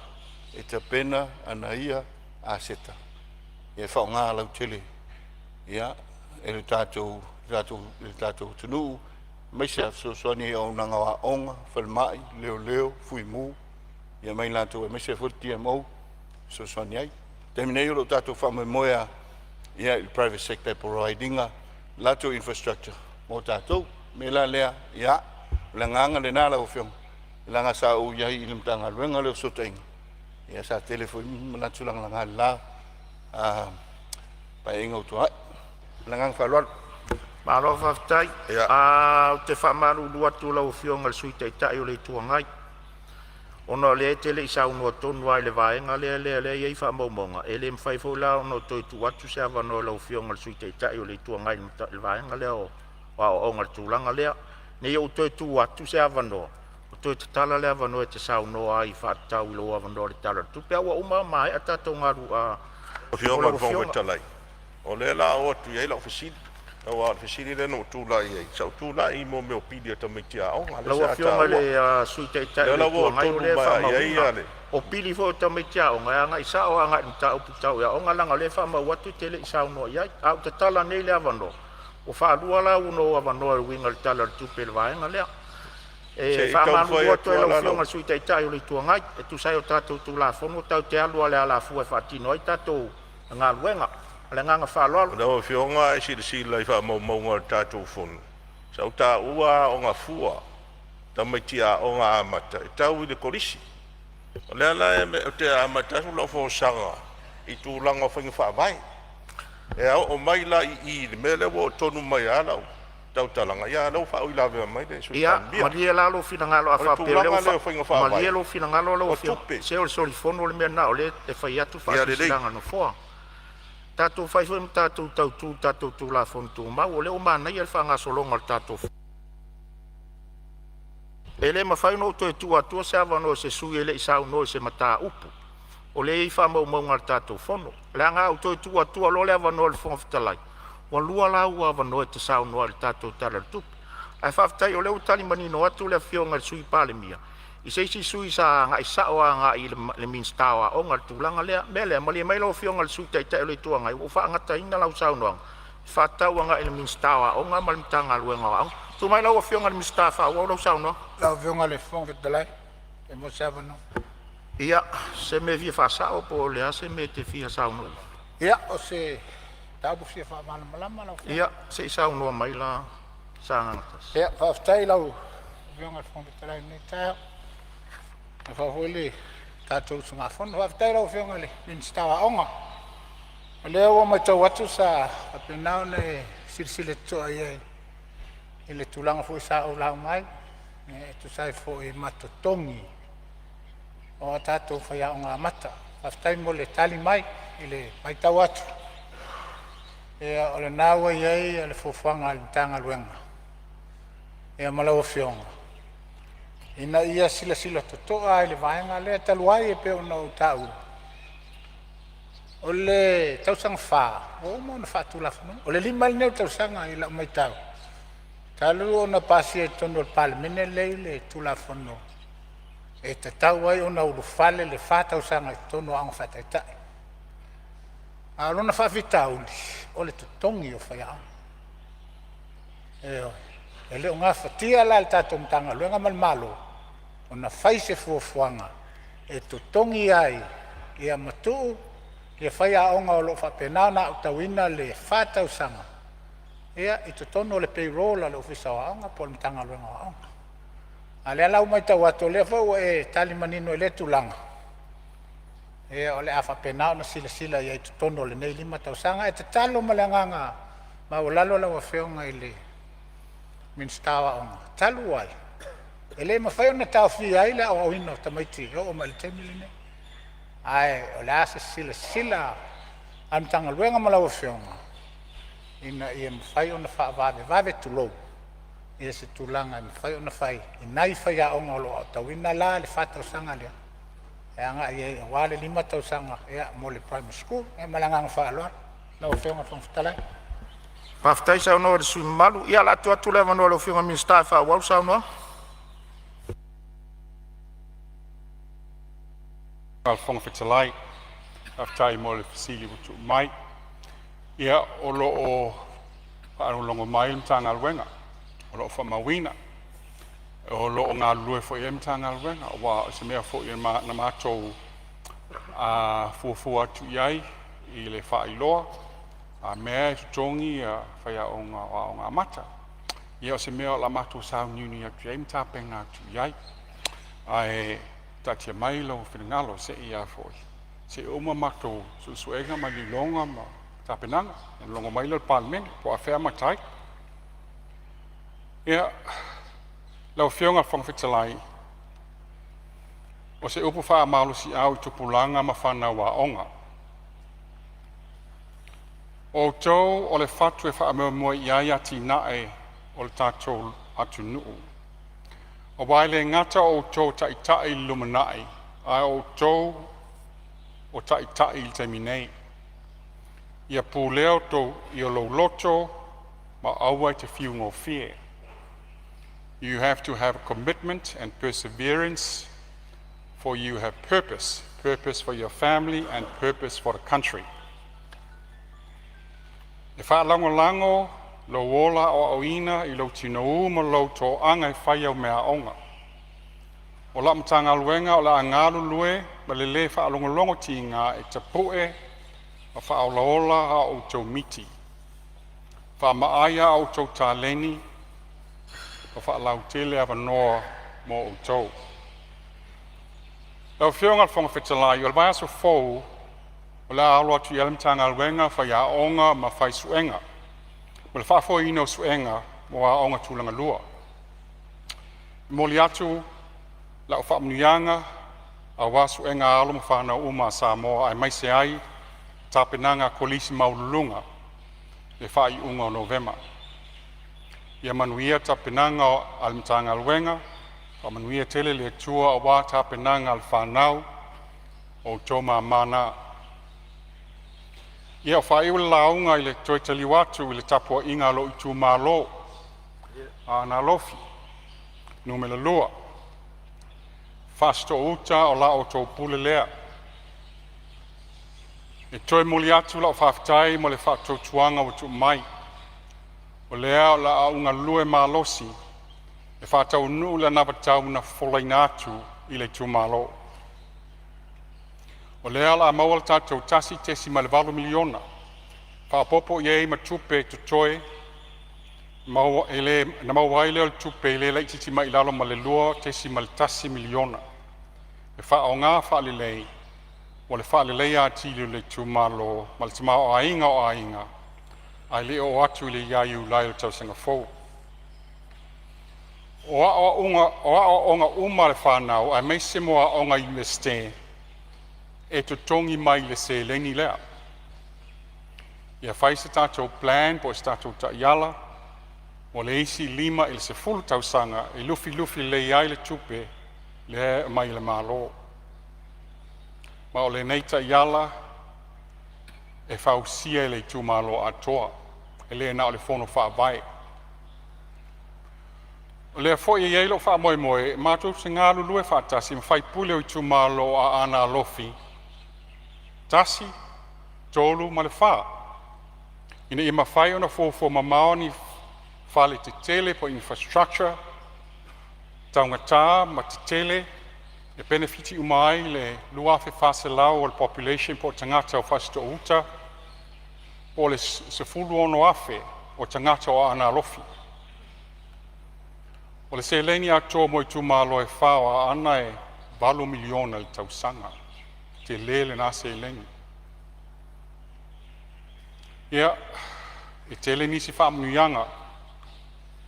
E te pena ana ia a seta. Ia whaonga lau tele. Ia e le tātou tunu mai se so soani o nanga wa onga falmai leo fui mu ia mai lato e mai se futi mo so soani ai terminei lo tātou fa moia ia il private sector providing lato infrastructure mo tātou me la lea ia langanga le nala o fiong langa sa o ia i limtanga luenga le sotenga ia sa telefoni la tulang langa la pa ingo to langang falwal malo whaftai o te whamaru lua tula o fionga le sui teitai o le tuangai ono le te le isa unua tonu ai le vaenga le iei whamaumonga e le mwhaifo la ono toi tu atu se avano le o fionga le sui teitai o le tuangai le vaenga le o onga le tūlanga lea ne o toi tu atu se avano o toi te tala le avano e te sauno ai whaatau ilo avano le tala tupe awa uma mai a tatou ngaru o fionga le whonga talai o le la o tu iei la ofisini o a ofisini le no tu la iei sa tu la i mo me o pidi ta me tia o la o fionga le sui teitai le tuangai o le whamaumonga o pili fo ta me tia o nga isa o nga ta o putau ya o nga langa le whamau atu te le isa uno iai au te tala nei le avano o whaarua la uno avano e winga le tala le tupe le vaenga lea e whamanu lua to e lau fionga sui teitai o le tuangai e tu sai o tatou tu la fono tau te alua le ala fu e whatino ai tatou ngā luenga le nganga whaaloalo na o fionga e sila i whamaunga tātou fono sa o tā ua o ngā fua ta me tia o ngā amata e tau i le korisi o le ala e me o te amata su lau fōsanga i tūlanga whainga whaavai e au o mai la i le mele wo tonu mai alau tau talanga ia lau whao i lawe mai le su ia maria la lo fina ngalo a whapeo maria lo fina ngalo lo se o soli fono le mea nao le e whai atu whaasilanga no foa tatou whai fwem tatou tatou tu la fono tu mau o le o mana ia le whangasolonga le tatou e le mawhai no to e tua se avano se sui e le isau no se mata upu o le i whamau le tatou fono le anga au to e tua lo le avano le whongfitalai wa lua la ua avano e te sau no le tatou tala le tupu ai whaftai o le utali manino atu le fionga le sui Palemene i se isi sui sa ngai sao nga i le minstawa o ngal tulanga lea mele mali mai lo fionga le sui taitai le tuanga o fa ngata ina lau sau no fa tau nga i le minstawa o nga mal tanga luenga au tu mai lo fionga le minstafa o lo sau no La fionga le fonga dalai e mo sava no ia se me vi fa sao po le ase me te fia sau no ia o se tabu fia fa malama la ia se sau no mai la sanga ia fa stai lau fionga fonga dalai ni ta fa hole tatou sunga fon wa tai lau fionga le minstawa onga le o ma tau atu sa apena ne silsile to ai ele tulanga foi sa o la mai e tu sai foi matotongi o tatou fa ya onga mata aftai mo le tali mai ele mai tau atu e o le nawa ai le fofanga le tanga luenga e ma lau fionga ina ia sila to ai le vaenga le taluai e pe no tau o le tau sang fa o mo na fa tu la no o le lima le tau sang ai la mai tau talu ona pasi e tono Palemene le tu la fono e te tau ai ona u fale le fa tau sang ai tono ang fa tai tai Lona whawhitauli, o le tutongi o whaiao. E leo ngā whatia la le tātou mtanga, luenga malmalo, o na whaise fuafuanga, e tutongi ai, ia matuu, ia whaiaonga o lo whapenana o tawina le whātau sanga. Ia, i tutono le payroll le ofisa wa aonga, po le mtanga luenga wa aonga. A le alau mai tau ato le fau e tali manino e le tulanga. E o le afa penao na sila ia i tutono le nei 5 tausanga e te talo malanganga ma o lalo la wafeonga i le minstawa onga. Talu ai. E le mawhai ona tau fi ai le au ino tamaiti o ma le temili ne. Ai o le asa sila amtanga luenga ma la wafeonga. Ina ia mawhai ona wha vave tulou. Ia se tulanga mawhai ona whai. Inai whai a onga o lo au tawina la le whatausanga lea. E anga ia wale 5 tausanga ia mo le primary school e malanganga whaaloa na o whionga whangwhitalai. Paftai sa ono le sui malu ia la tua tule manu alo whionga minsta wha wau sa ono. Al whangwhitalai aftai mo le fasili wutu mai ia o lo o whaarulongo mai mtanga alwenga o lo o whamawina o lo o ngā lue fo i mtanga alwenga wa se mea fo i na mātou fuafua atu iai i le whaailoa a mea tutongi a whaia o ngā mata ia o se mea o la mātou sao niuni atu iai mtapenga atu iai ai tatia mai lo whinangalo se ia fo i se uma mātou suenga ma li longa ma tapenanga longa mai lo Palemene po a whea matai ia lau whionga whangwhitalai o se upu wha malu si au i tupulanga ma whanau a onga. O tau o le whatu e wha mua iai ati nae o le tātou atu nuu. O waile ngata o tau tai lumanai, ai o tau o tai il te minei. Ia pūleo tau i o lo loto ma aua te whiungo fie. You have to have commitment and perseverance, for you have purpose for your family and purpose for the country. E whaalango lo wola o auina i lo tino uma lo tō anga i whai au mea onga. O la mtanga luenga o la angalu lue, ma le le whaalongolongo ti ngā e te poe, a whaolaola a o tō miti. Whaamaaya o tō tāleni, o whaalau tele awa noa mo o tau. Lau whionga whangawhitalai, o le vai aso fōu, o le alo atu i alamtanga alwenga, whai a onga ma whai suenga. O le whaafo ino suenga, mo a onga tūlanga lua. Moli atu, la o whaamnuianga, a wā suenga alo ma whanau uma Samoa, ai maise ai, tāpenanga kolisi maululunga, le whai unga o Novema. Ia manuia tapenanga o alimtanga alwenga, o manuia tele le tua o wā tapenanga al whanau o toma mana. Ia o whai ule launga i le toi tali watu i le tapua inga lo i tu malo, a na lofi, numela lua. Fasto uta o la o tō pule lea. E toi muli atu la o whaftai mo le whātou tuanga o tu mai. O lea o la unga lue malosi, e whātau nuu la nawatau na wholaina atu i le tūmalo. O lea la maua tātou tasi tesi ma le 8 miliona, whaapopo iei ma tupe tutoe, na maua ile o tupe ile la ititi ma ilalo ma le lua tesi ma le tasi miliona. E wha o ngā whaalilei, o le whaalilei ati le tūmalo, ma le tama o ainga, ai le o atu le iaiu lai o tau sanga fōu. O a onga uma le whanau, ai meise mo a onga UST, e tutongi mai le se leni lea. Ia whai se tātou plan po se tātou ta iala, o le isi 5 i le se 10 tau sanga, e lufi le iai le tupe, le mai le malo. Ma o le neita iala, e whausia le tūmalo atoa, e le na o le fono whaavai. O le fo i eilo wha moe, mātou se ngā lulue whaatasi, ma whai pule o i tūmalo a ana lofi. Tasi, tolu ma le wha. Ina i mawhai ona fōfō mamao ni whale te tele po infrastructure, taungatā ma te tele, e benefiti umai le luafe whase lau o le population po tangata o whasto uta, o le se fulu ono afe o tangata o ana lofi. O le se leni ato mo i tu malo e whao a ana e 8 miliona le tausanga, te lele na se leni. Ia, e tele nisi wha mnuianga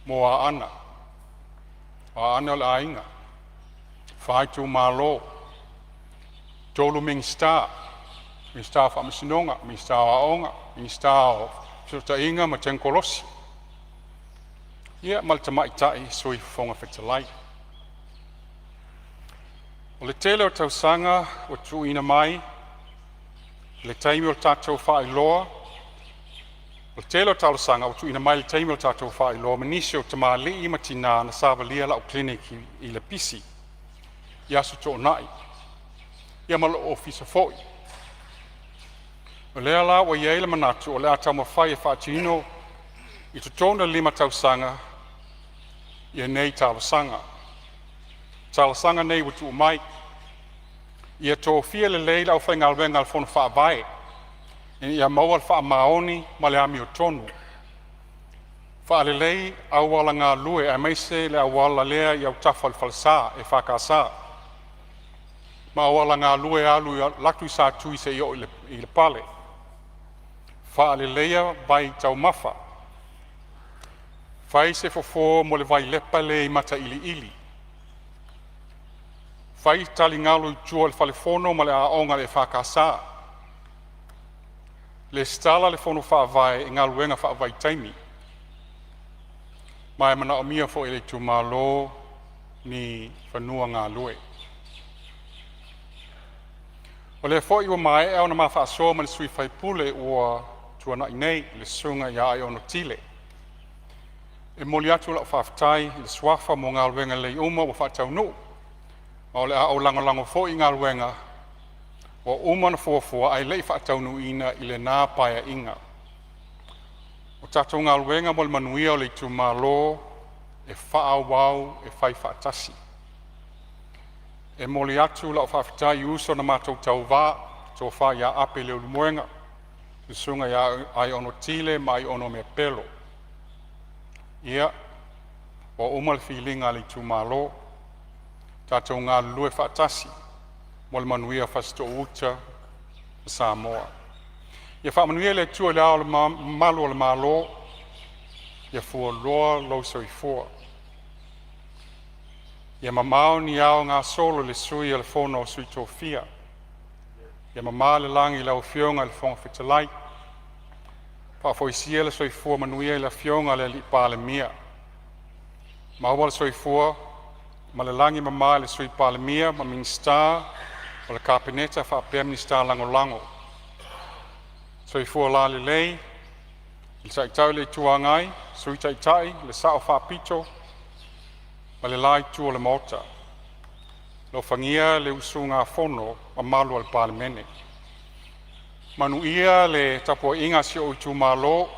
mo a ana o le ainga. Whai tu malo, tolu ming star wha masinonga, ming star o aonga, ming star o ta inga ma tenkolosi. Ia, mal ta maitai sui fonga whetalai. O le tele o tausanga o tu ina mai, le taimi o tātou wha iloa, o tele o tausanga o tu ina mai le taimi o tātou wha iloa, manisi o tama li ima tina na sāwalia la o kliniki i le pisi. Ia su tō nai. Ia malo o fisa foi. O lea la o iei le manatu o lea tau mawhai e whaatino i tu tōna 5 tausanga ia nei talasanga. Talasanga nei watu o mai. Ia tō fia le leila o whainga alwenga al whona whaavae. Ia maua al wha maoni ma le ami o tonu. Wha le lei awala ngā lue a meise le awala lea i au tafa al falsa e whakasa. Ma awala ngā lue alu laktu i sa tui se i o i le pale. Wha le leia vai tau mafa. Whai se fofo mo le vai lepa le i mata ili ili. Whai tali ngalu i tua le whalefono ma le aonga le whakasa. Le stala le fono whaavae i ngā luenga whaavai taimi. Mai mana o mia fo i le tu malo ni whanua ngā lue. O le fo i o mai e ona mawha asoa ma le sui whaipule ua tuana i nei le sunga ia ai ono tile. E moli atu la whaftai i le swafa mo ngā luenga le uma o whaatau nu. O le au lango fo i ngā luenga o uma na fuafua ai lei whaatau nu ina i le nā paia inga. O tātou ngā luenga mo le manuia o le tu malo e whaawau e whai whaatasi. E moli atu la whaftai uso na mātou tau wā, tō wha ia ape leo lumuenga, te sunga ia ai ono tile ma ai ono mea pelo. Ia, o uma le whilinga le tu malo, tātou ngā lue whaatasi, mo le manuia whasto uta Samoa. Ia whaamanuia le tua le ao le malo le malo, ia fua loa lau soifua. Ia mamao ni ao ngā solo le sui le fono o sui tōwhia. Ia mamao le langi lau fionga le fonga whetalai. Whaafoisia le soifua manuia le fionga le li Palemene. Maua le soifua, ma le langi mamao le sui Palemene, ma minsta, o le kapeneta whaapea minsta lango lango. Soifua la le lei, le taitau le tuangai, sui taitai, le sao whaapito, ma le lai tua le mota. Lo whangia le usu ngā fono a malu al Palemene. Manu ia le tapua inga si o tu malo,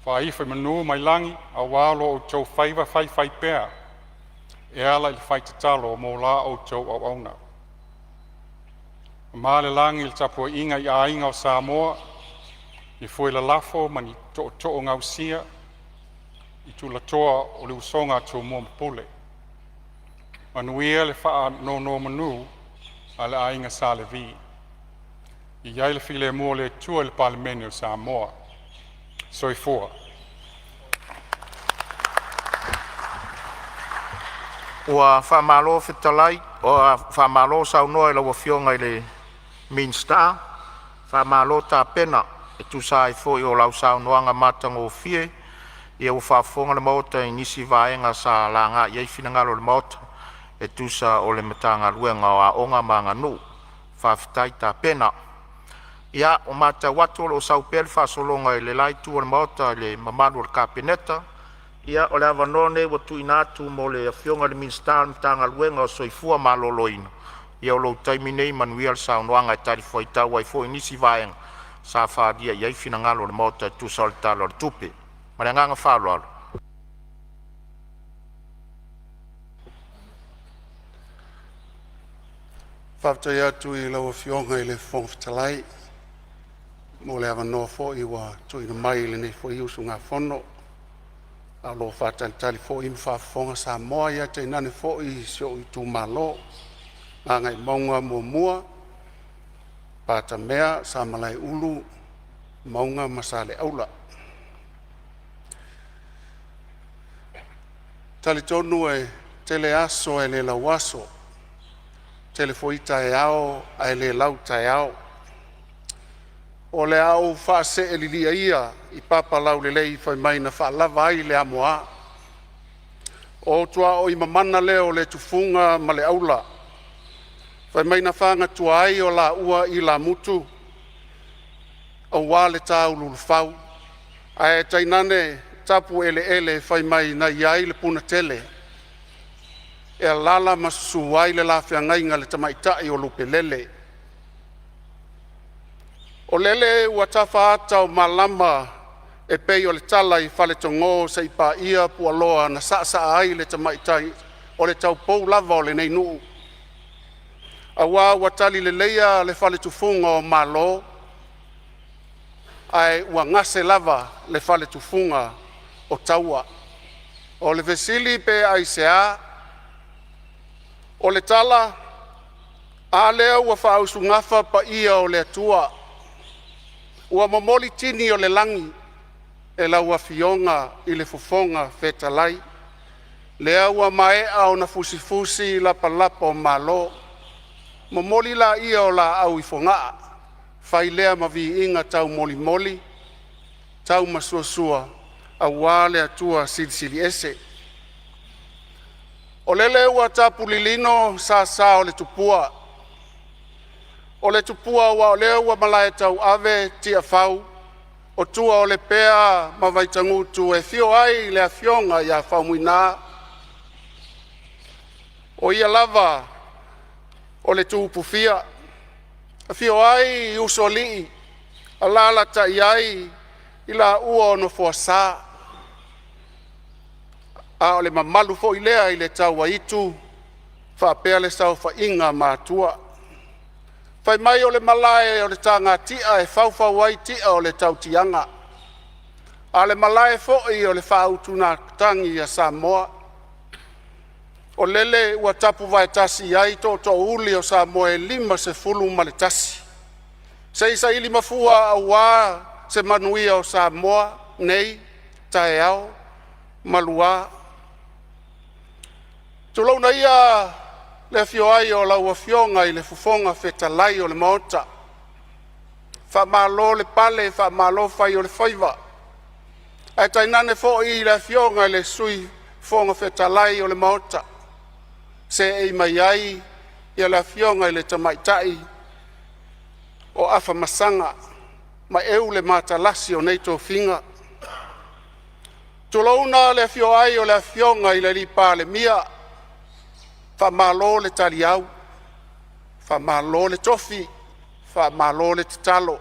whaiwhai manu mai langi, a walo o tau whaiva whai pēr, e ala i le whai tatalo mō la o tau au auna. Ma le langi le tapua inga i a inga o Samoa, i fue la lafo mani to ngau sia, i tu la toa o le usonga tō mua mpule. Manuia le wha no manu a le ainga sa le vi. I iai le file mua le tua le Palemene o Samoa. Soifua. Ua whamalo whitalai, o whamalo saunoa i lawa fionga i le Minsta, whamalo tā pena, e tu sa i fo i o lau saunoanga matanga o fie, i au whafonga le maota i nisi vaenga sa la ngā iei finangalo le maota, e tu sa o le matanga luenga o a onga manga nu, whawhitai tā pena. Ia o mata watu o sau pēr whasolonga i le lai tu o le maota i le mamanu o le kapeneta, ia o le avanone watu inatu mo le fionga le Minsta matanga luenga o soifua maloloina. Ia o lo taimi nei manuia le saunoanga e tari fwai tau ai fo i nisi vaenga. sa whaadia iai fina ngalo le mauta tusa o le talo le tupe. Ma le nganga whaaloalo. Whaftai atu I lawa fionga I le whongwhitalai. Mo le awa noa fo I wa tui na mai le nei fo I usu ngā whono. A lo whatantali fo I mwhawhonga Samoa ia te nane fo I sio I tū malo. Ngā ngai maunga mua. Pata mea sa malai ulu. Maunga masale aula. Tali tonu e tele aso e le lawaso. Tele fo I tae ao a le lau tae ao. O le au whaase e lilia ia I papa lau le lei whai mai na whaalava ai le amoa. O tua o I mamana leo le tufunga ma le aula. Whai mai na whanga tua ai o la ua I la mutu. Au wā le tāu lulu whau. A e tainane tapu ele whai mai na iai le puna tele. E lala masusu ai le la whiangainga le tamaitai o lupe lele. O lele ua tafa ata o malama e pei o le tala I whale tongo sa I pa ia pualoa na sa ai le tamaitai o le tau pou lava o le nei nuu. A wā ua tali le leia le whale tufunga o malo. Ai ua ngase lava le whale tufunga o taua. O le vesili pe ai sea. O le tala. A lea ua whaausu ngafa pa ia o le atua. Ua momoli tini o le langi. E la ua fionga I le fofonga fetalai. Lea ua maea o na fusifusi la palapa o malo. Momoli la ia o la au I fongaa. Fai lea mavi inga tau moli. Tau masuasua. A wale atua sili ese. O lele ua tapu lilino sa o le tupua. O le tupua ua o lea ua malae tau ave tia fau. O tua o le pea mawaitangutu e fio ai le afionga ia fau muina. O ia lava o le tupufia. A fio ai usoli. A lala ta iai ila ua o no fuasa. A o le mamalu fo ilea I le tau waitu. Whapea le sau wha inga mātua. Whai mai o le malae o le tanga tia e whauwhau wai tia o le tau tianga. A le malae fo I o le whautuna tangi a Samoa. O lele ua tapu vai tasi ai to uli o Samoa e 50 ma le tasi. Se isa ili mafua a wā se manuia o Samoa nei tae au malua. Tulau na ia le fio ai o lau fionga I le fufonga fetalai o le maota. Wha malo le pale, wha malo fai o le whaiva. Ai tainane fo I le fionga I le sui fonga fetalai o le maota. Se e mai ai I le fionga I le tamaitai o afa masanga. Ma eu le matalasi o neito finga. Tulauna le fio ai o le fionga I le li Palemene. Fa malo le taliau, fa malo le tofi, fa malo le talo.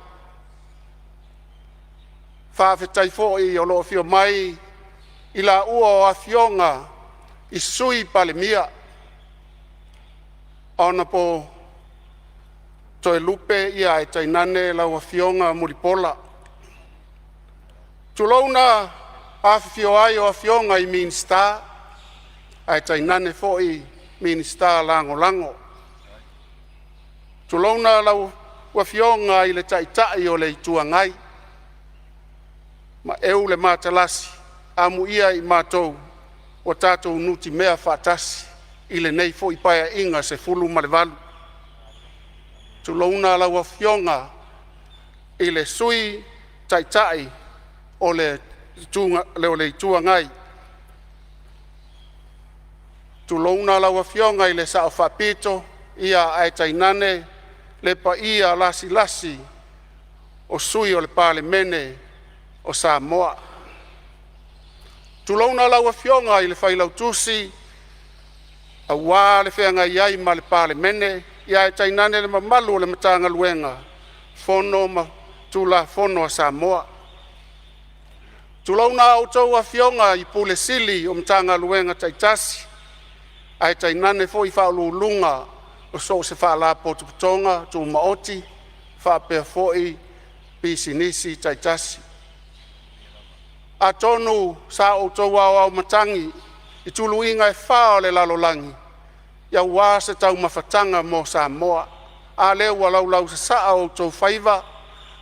Fa fetai fo I o lo fio mai I la ua o afionga I sui Palemene. Ona po toe lupe ia e tainane la ua fionga muripola. Tulauna afio ai o afionga I minsta, ai tainane fo I minsta lango. Tulona lau ua fionga I le taitai o le ituangai. Ma eu le matalasi. Amu ia I matou. O tatou nuti mea whatasi. I le nei fo I paia inga se fulu ma le valu. Tulona lau ua fionga I le sui taitai o le ituangai. Tulona lau fionga I le sao whapito, ia ai tainane, le pa ia lasi o sui o le Palemene o Samoa. Tulona lau fionga I le whailautusi, a wā le whianga iai ma le Palemene, ia ai tainane le mamalu o le matanga luenga, fono tula fono Samoa. Tulauna o tau a fionga I pule sili o mtanga luenga taitasi. Ai tainane fo I whaululunga o so se whaala potu putonga tu maoti, whapea fo I pisinisi taitasi. A tonu sa o tau au matangi I tuluinga e whao le lalolangi. Ia wā se tau mawhatanga mo Samoa. A leo wa lau se saa o tau whaiva.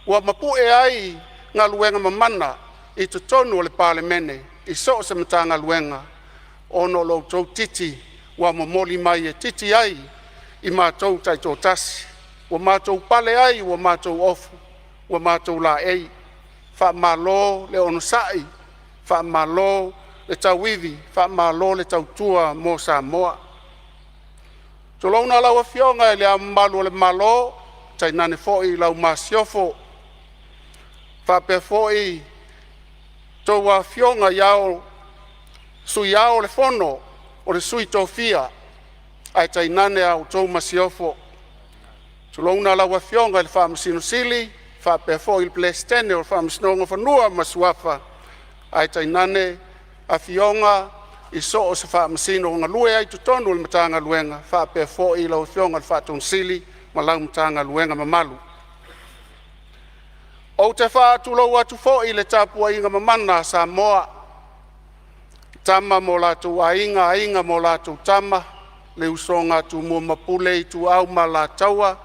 Wa mapu e ai ngā luenga mamana I tu tonu o le Palemene. I so se matanga luenga. Ono lo tau titi wa mamoli mai e titi ai I mātou taito tasi. Wa mātou pale ai wa mātou ofu. Wa mātou la ei. Wha malo le ono sai. Wha malo le tau iwi. Wha malo le tau tua mo Samoa. Tulauna lau a fionga le a malu le malo. Tai nane foi lau masiofo. Wha pe foi tau a fionga iao sui ao le fono o le sui tofia. Ai tai nane au tau masiofo. Tulauna lau a fionga le wha masino sili. Wha pe foi le plestene o le wha masinonga whanua masuafa. Ai tai nane a fionga I so o se wha masino ngā lue ai tutonu le matanga luenga. Wha pe foi lau fionga le wha tonsili ma lau matanga luenga mamalu. O te wha tulau atu foi le tapua inga mamana Samoa. Tama mo latu ainga mo latu tama. Le usonga tu mua mapule tu au ma la taua.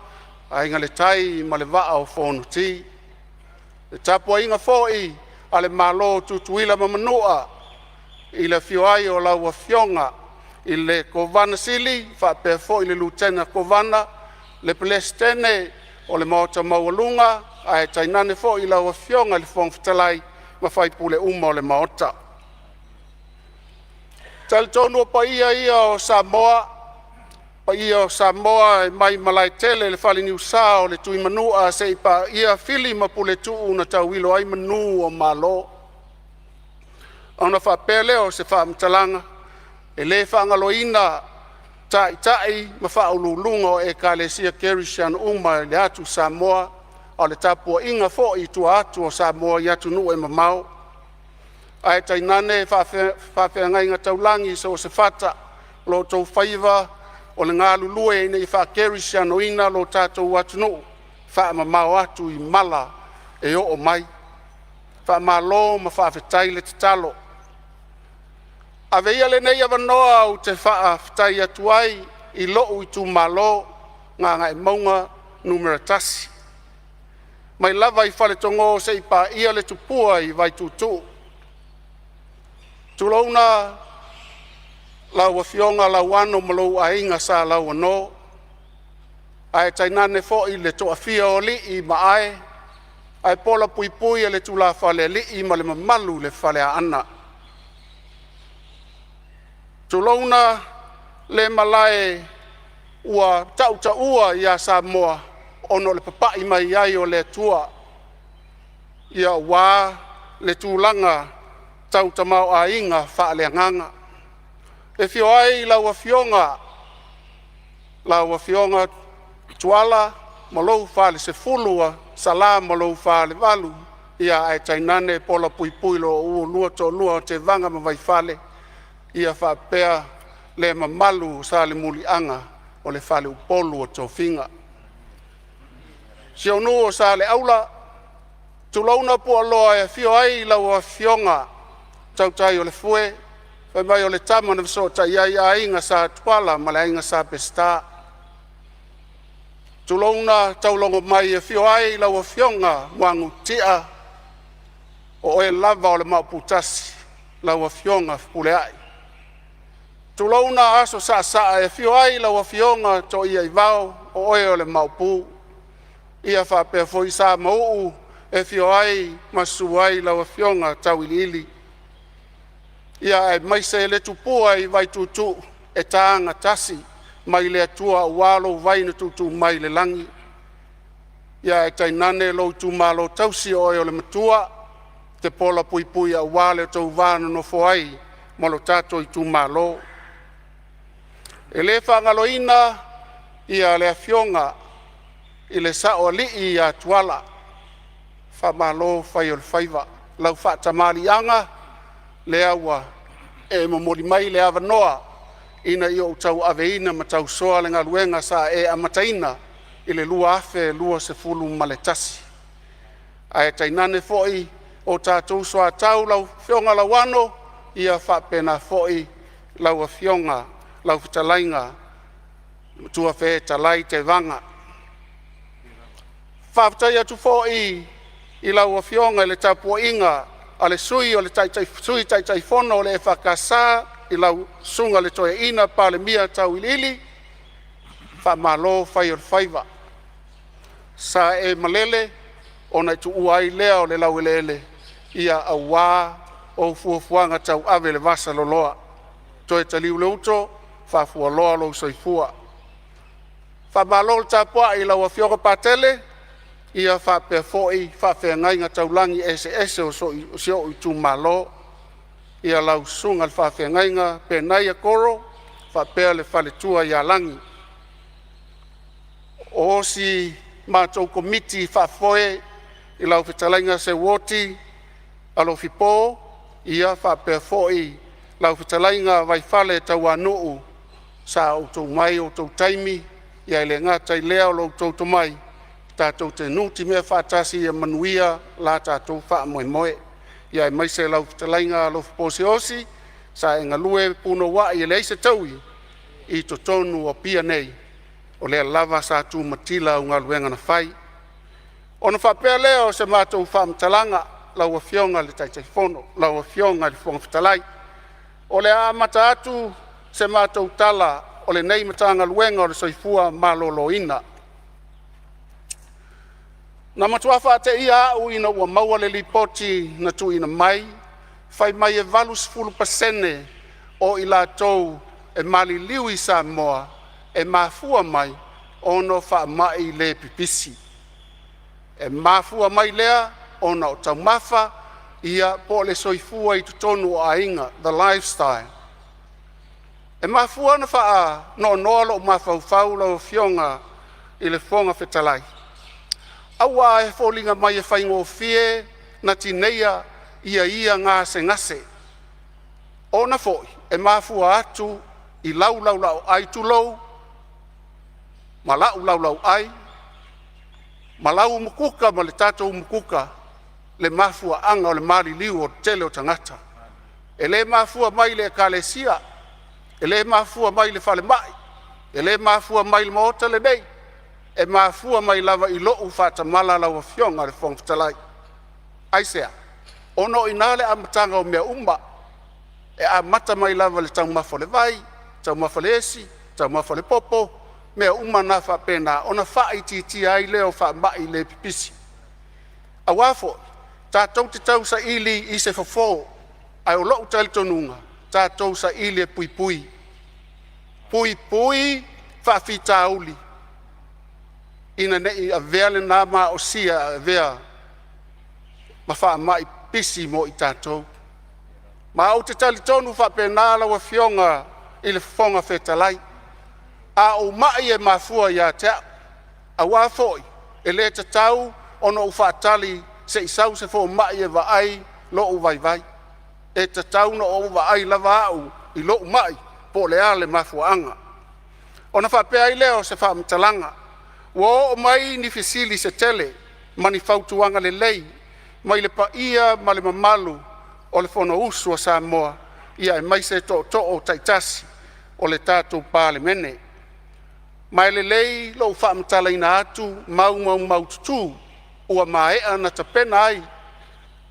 Ainga le tai ma le waa o Fonotaga. Le tapua inga foi ale malo tutuila mamanua. I le fioai o lau a fionga. I le kovana sili, wha pe foi le lutena kovana. Le plestene o le maota maualunga. Ai tainane foi lau a fionga le fongfitalai. Ma fai pule uma o le maota. Tal tonu o ia o Samoa. Ia o Samoa mai malai tele le fali ni usa o le tui manua se ipa ia fili ma pule tuu na tau wilo ai manu o malo. Ona wha pele o se wha mtalanga. E le wha ngaloina tai ma wha ululunga o e ka le sia kerishan uma le atu Samoa. O le tapua inga fo I tua atu o Samoa I atu nu e mamau. Ai tainane wha whenga inga taulangi so se fata lo tau whaiva o le ngā lulue nei wha kerishan o ina lo tātou atu nu. Wha mamau atu I mala e o mai. Wha malo ma wha whetai le te talo. A veia le nei awanoa o te wha whetai atu ai I loo I tu malo ngā e maunga numera tasi. Mai lava I whale tongo se I pa ia le tupua I vai tutu. Tulauna lau a fionga lau ano malou a inga sa lau ano. Ai tainane fo I le toa fia o li I maae. Ai pola pui pui le tula whale li I ma le mamalu le whale a ana. Tulauna le malae ua tauta ua ia Samoa. Ono le papai mai ai o le tua. Ia wā le tūlanga tauta mau a inga whaale nganga. E fio ai lau a fionga tuala malou whaale se fulua sala malou whaale walu. Ia ai tainane pola pui pui lo ua lua to lua te vanga ma vai whaale. Ia whapea le mamalu sa le muli anga o le whaale upolu o tō whinga. Si au nuo sa le aula, tulauna po aloa e fio ai lau a fionga tautai o le fue, whai mai o le tama na viso tai ai a inga sa tuala ma le inga sa pesta. Tulauna taulongo mai e fio ai lau a fionga wangu tia o e lava o le mauputasi lau a fionga pule ai. Tulauna aso sa e fio ai lau a fionga to ia I vau o e o le maupu. Ia whapea foi sa mau e fio ai masu ai lau a fionga tau ili. Ia e maise le tupua I vai tutu e taanga tasi mai le atua walo vai na tutu mai le langi. Ia e tainane lo tu malo tausi o le matua te pola pui pui a wale tau vana no foai ma lo tato I tu malo. E le whangaloina ia le fionga I le sao li I a tuala. Whamalo whai o le whaiva. Lau whaatamarianga le aua e mamori mai le awa noa ina i o tau aveina ma tau soa le ngaluenga sa e amataina i le lua afe lua se fulu maletasi. Ai tainane foi o tātou soa tau lau whionga lau ano ia whapena foi lau a whionga lau whitalainga tua whe talai te vanga. Whaptai atu foi i lau a whionga le tapua inga a le sui o le sui tai fono o le whakasa i lau sunga le toe ina Palemene tau ilili whamalo whai o whaiva. Sa e malele o nei tu uai lea o le lau elele ia a wā o fuafuanga tau ave le vasa loloa. Toe taliu le uto whafua loa lo soifua. Whamalo le tapua i lau a whioga patele ia whapea foi whapea ngainga taulangi ese o sio i tu malo ia lau sunga le whapea ngainga pe naia koro whapea le whale tua ia langi. O si mātou komiti whafoe i lau whitalainga se woti alo whipo ia whapea foi lau whitalainga vai whale tau anuu sa o tau mai o tau taimi ia ele ngata i lea o lau tau mai tātou te nuti mea whātasi ia manuia la tātou wha moe moe. Ia e maise lau whitalainga alo whiposi osi sa e ngalue puno wa i ele eise taui i to tonu o pia nei o lea lava sa tu matila o ngaluenga na whai. Ona whapea leo se mātou whamtalanga lau a whionga le taitai fono, lau a whionga le whonga whitalai. O le a mata atu se mātou tala o le nei matanga luenga o le soifua malolo ina. Na matuafa te ia au ina ua maua le lipoti na tu ina mai, whai mai e valus fulu pasene o i la tou e mali liwi Samoa e mafua mai ono wha mai le pipisi. E mafua mai lea ona o tau mafa ia po le soifua i tutonu o ainga, the lifestyle. E mafua na wha no noalo o mafau lau whionga i le whonga whetalai. Awa e fōlinga mai e whaingo fie na tineia ia ngase. Ona foi, e mafua atu i lau ai tulou, ma lau ai, ma lau umukuka ma le tatou umukuka, le mafua anga o le mari liu o tele o tangata. E le mafua mai le kalesia, e le mafua mai le whale mai, e le mafua mai le maota le nei, e mafua mai lava i loo whata mala lau a whionga le whongfitalai. Aisea, ono inale amatanga o mea umba, e a mata mai lava le tau mafo le vai, tau mafo le esi, tau mafo le popo, mea uma na whapena, ona wha iti ai leo wha mai le pipisi. A wafo, tātou te tau sa ili i se fofo, ai o loo tali tonunga, tātou sa ili e pui. Pui, whawhita uli. Ina nei a vea le nama o sia a vea ma wha mai pisi mo i tātou. Ma au te tali tonu whapena la wa whionga i le whonga whetalai. A o mai e mafua ia tea. A wafoi, e le te tau ono u whaatali se isau se fo mai e vaai lo u vai. E te tau no o vaai lava au i lo u mai po le ale mafua anga. Ona whapea i leo se whaamtalanga. Wo mai ni fisili se tele, mani fautuanga le lei, mai le pa ia ma le mamalu o le fono usu a Samoa, ia e mai se to o taitasi o le tātou Palemene. Mai le lei lo whaamtala ina atu, mau tutu, ua maea na tapena ai,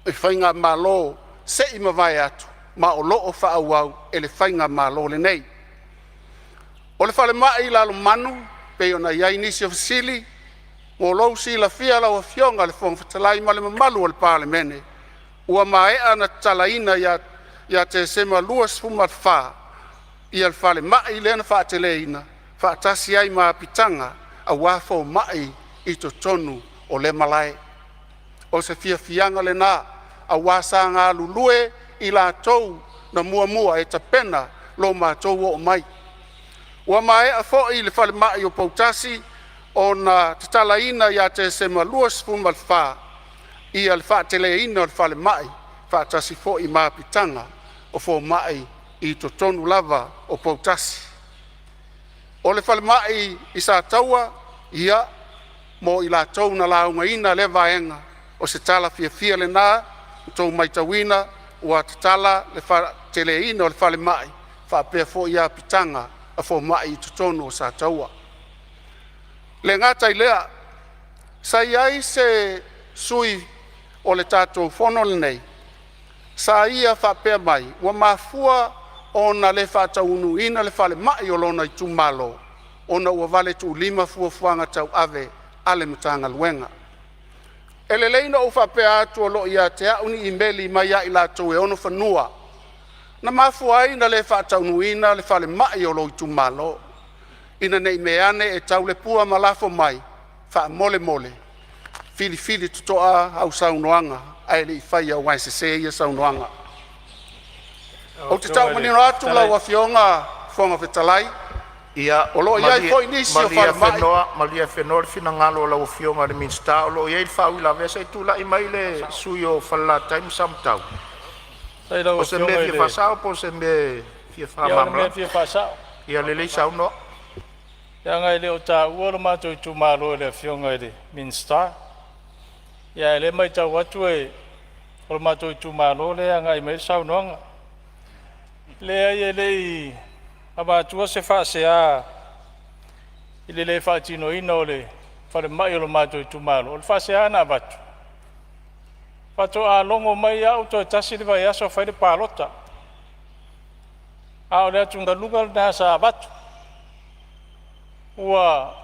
e whainga malo se ima vai atu, ma o loo whaauau e le whainga malo le nei. O le whale mai lalo manu, pe ona iai nisi o fasili, mo lou si la fia lau a whionga le whongfitalai ma le mamalu o le Palemene. Ua maea na talaina ia te sema luas fumat wha, ia le whale mai lena whaateleina, whaatasi ai maa pitanga, a wafo mai i to tonu o le malae. O se fianga le nā, a wasa ngā lulue i la tou na mua e tapena lo mātou o mai. Ua mai a fo i le whale mai o pautasi o na tatalaina ia te sema luas fumal wha. ia le faateleina o le falemai faatasi foʻi mapitaga o fomaʻi i totonu lava o poutasi o le falemaʻi i sa taua ia mo i latou na laugaina le vaega o se tala fiafia lenā tou maitauina ua tatala le faateleina o le falemaʻi faapea foʻi ia pitaga a fomaʻi i totonu o sa taua le gata i lea sai ai se sui o le tatou fono lenei sa ia faapea mai ua mafua ona le faataunuina le falemaʻi o lona itumālo ona ua vale tuulima fuafuaga tauave a le matagaluega e leleina ou faapea atu o loo iā te aʻu ni imeli mai aʻi latou e ono fanua na mafua ai na le faataunuina le falemaʻi o lo itumālo ina neʻi me ane e taulepua ma lafo mai faamolemole filifili totoʻa au saunoaga ae leʻi faia uae sesē ia saunoaga ou te taumanino atu lau afioga foga fetalai ia o loo iai foʻi nisi o falemaʻi malia fenoa le finagalo o lau afioga le minista o loo iai le faauila ave sai tulaʻi mai le sui o falataimi samatau o se mea fia faasao po se mea fia faamamala ia lelei saunoa ia gai le o tāua lo matou itumālo e le afioga i le minista ia e le maitau atu e o le matou itumālo le agai mai le saunoaga lea ia leʻi amatua se faaseā i le lē faatinoina o le falemaʻi o lo matou itumālo o le faaseā na avatu faatoʻalogo mai aʻu toe tasi le vaiaso fai le palota a o le atu galuga lenā sa avatu ua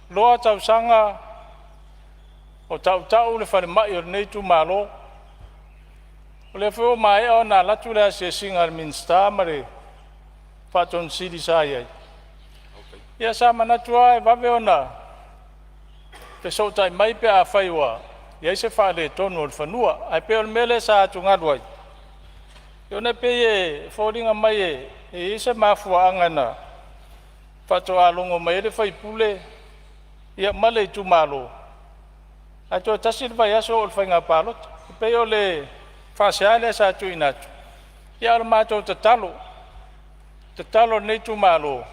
loa tausaga o taʻutaʻu le falemaʻi o lenei tumālo o le foi o maeʻa ona alatu le asiasiga le minista ma le faatonosili sa iai ia sa manatu a e vave ona pe soʻutaʻi mai pe afai ua iai se faaletonu o le fanua ae pe o le mea le sa atugalu ai i ona pei e foliga mai e i se mafuaaga na faatoʻalogo mai le faipule ia ma le itumālo ae toe tasi le vaiaso o le faiga palota pei o le faaseā lea sa tuuina atu ia o le matou tatalo lenei tumālo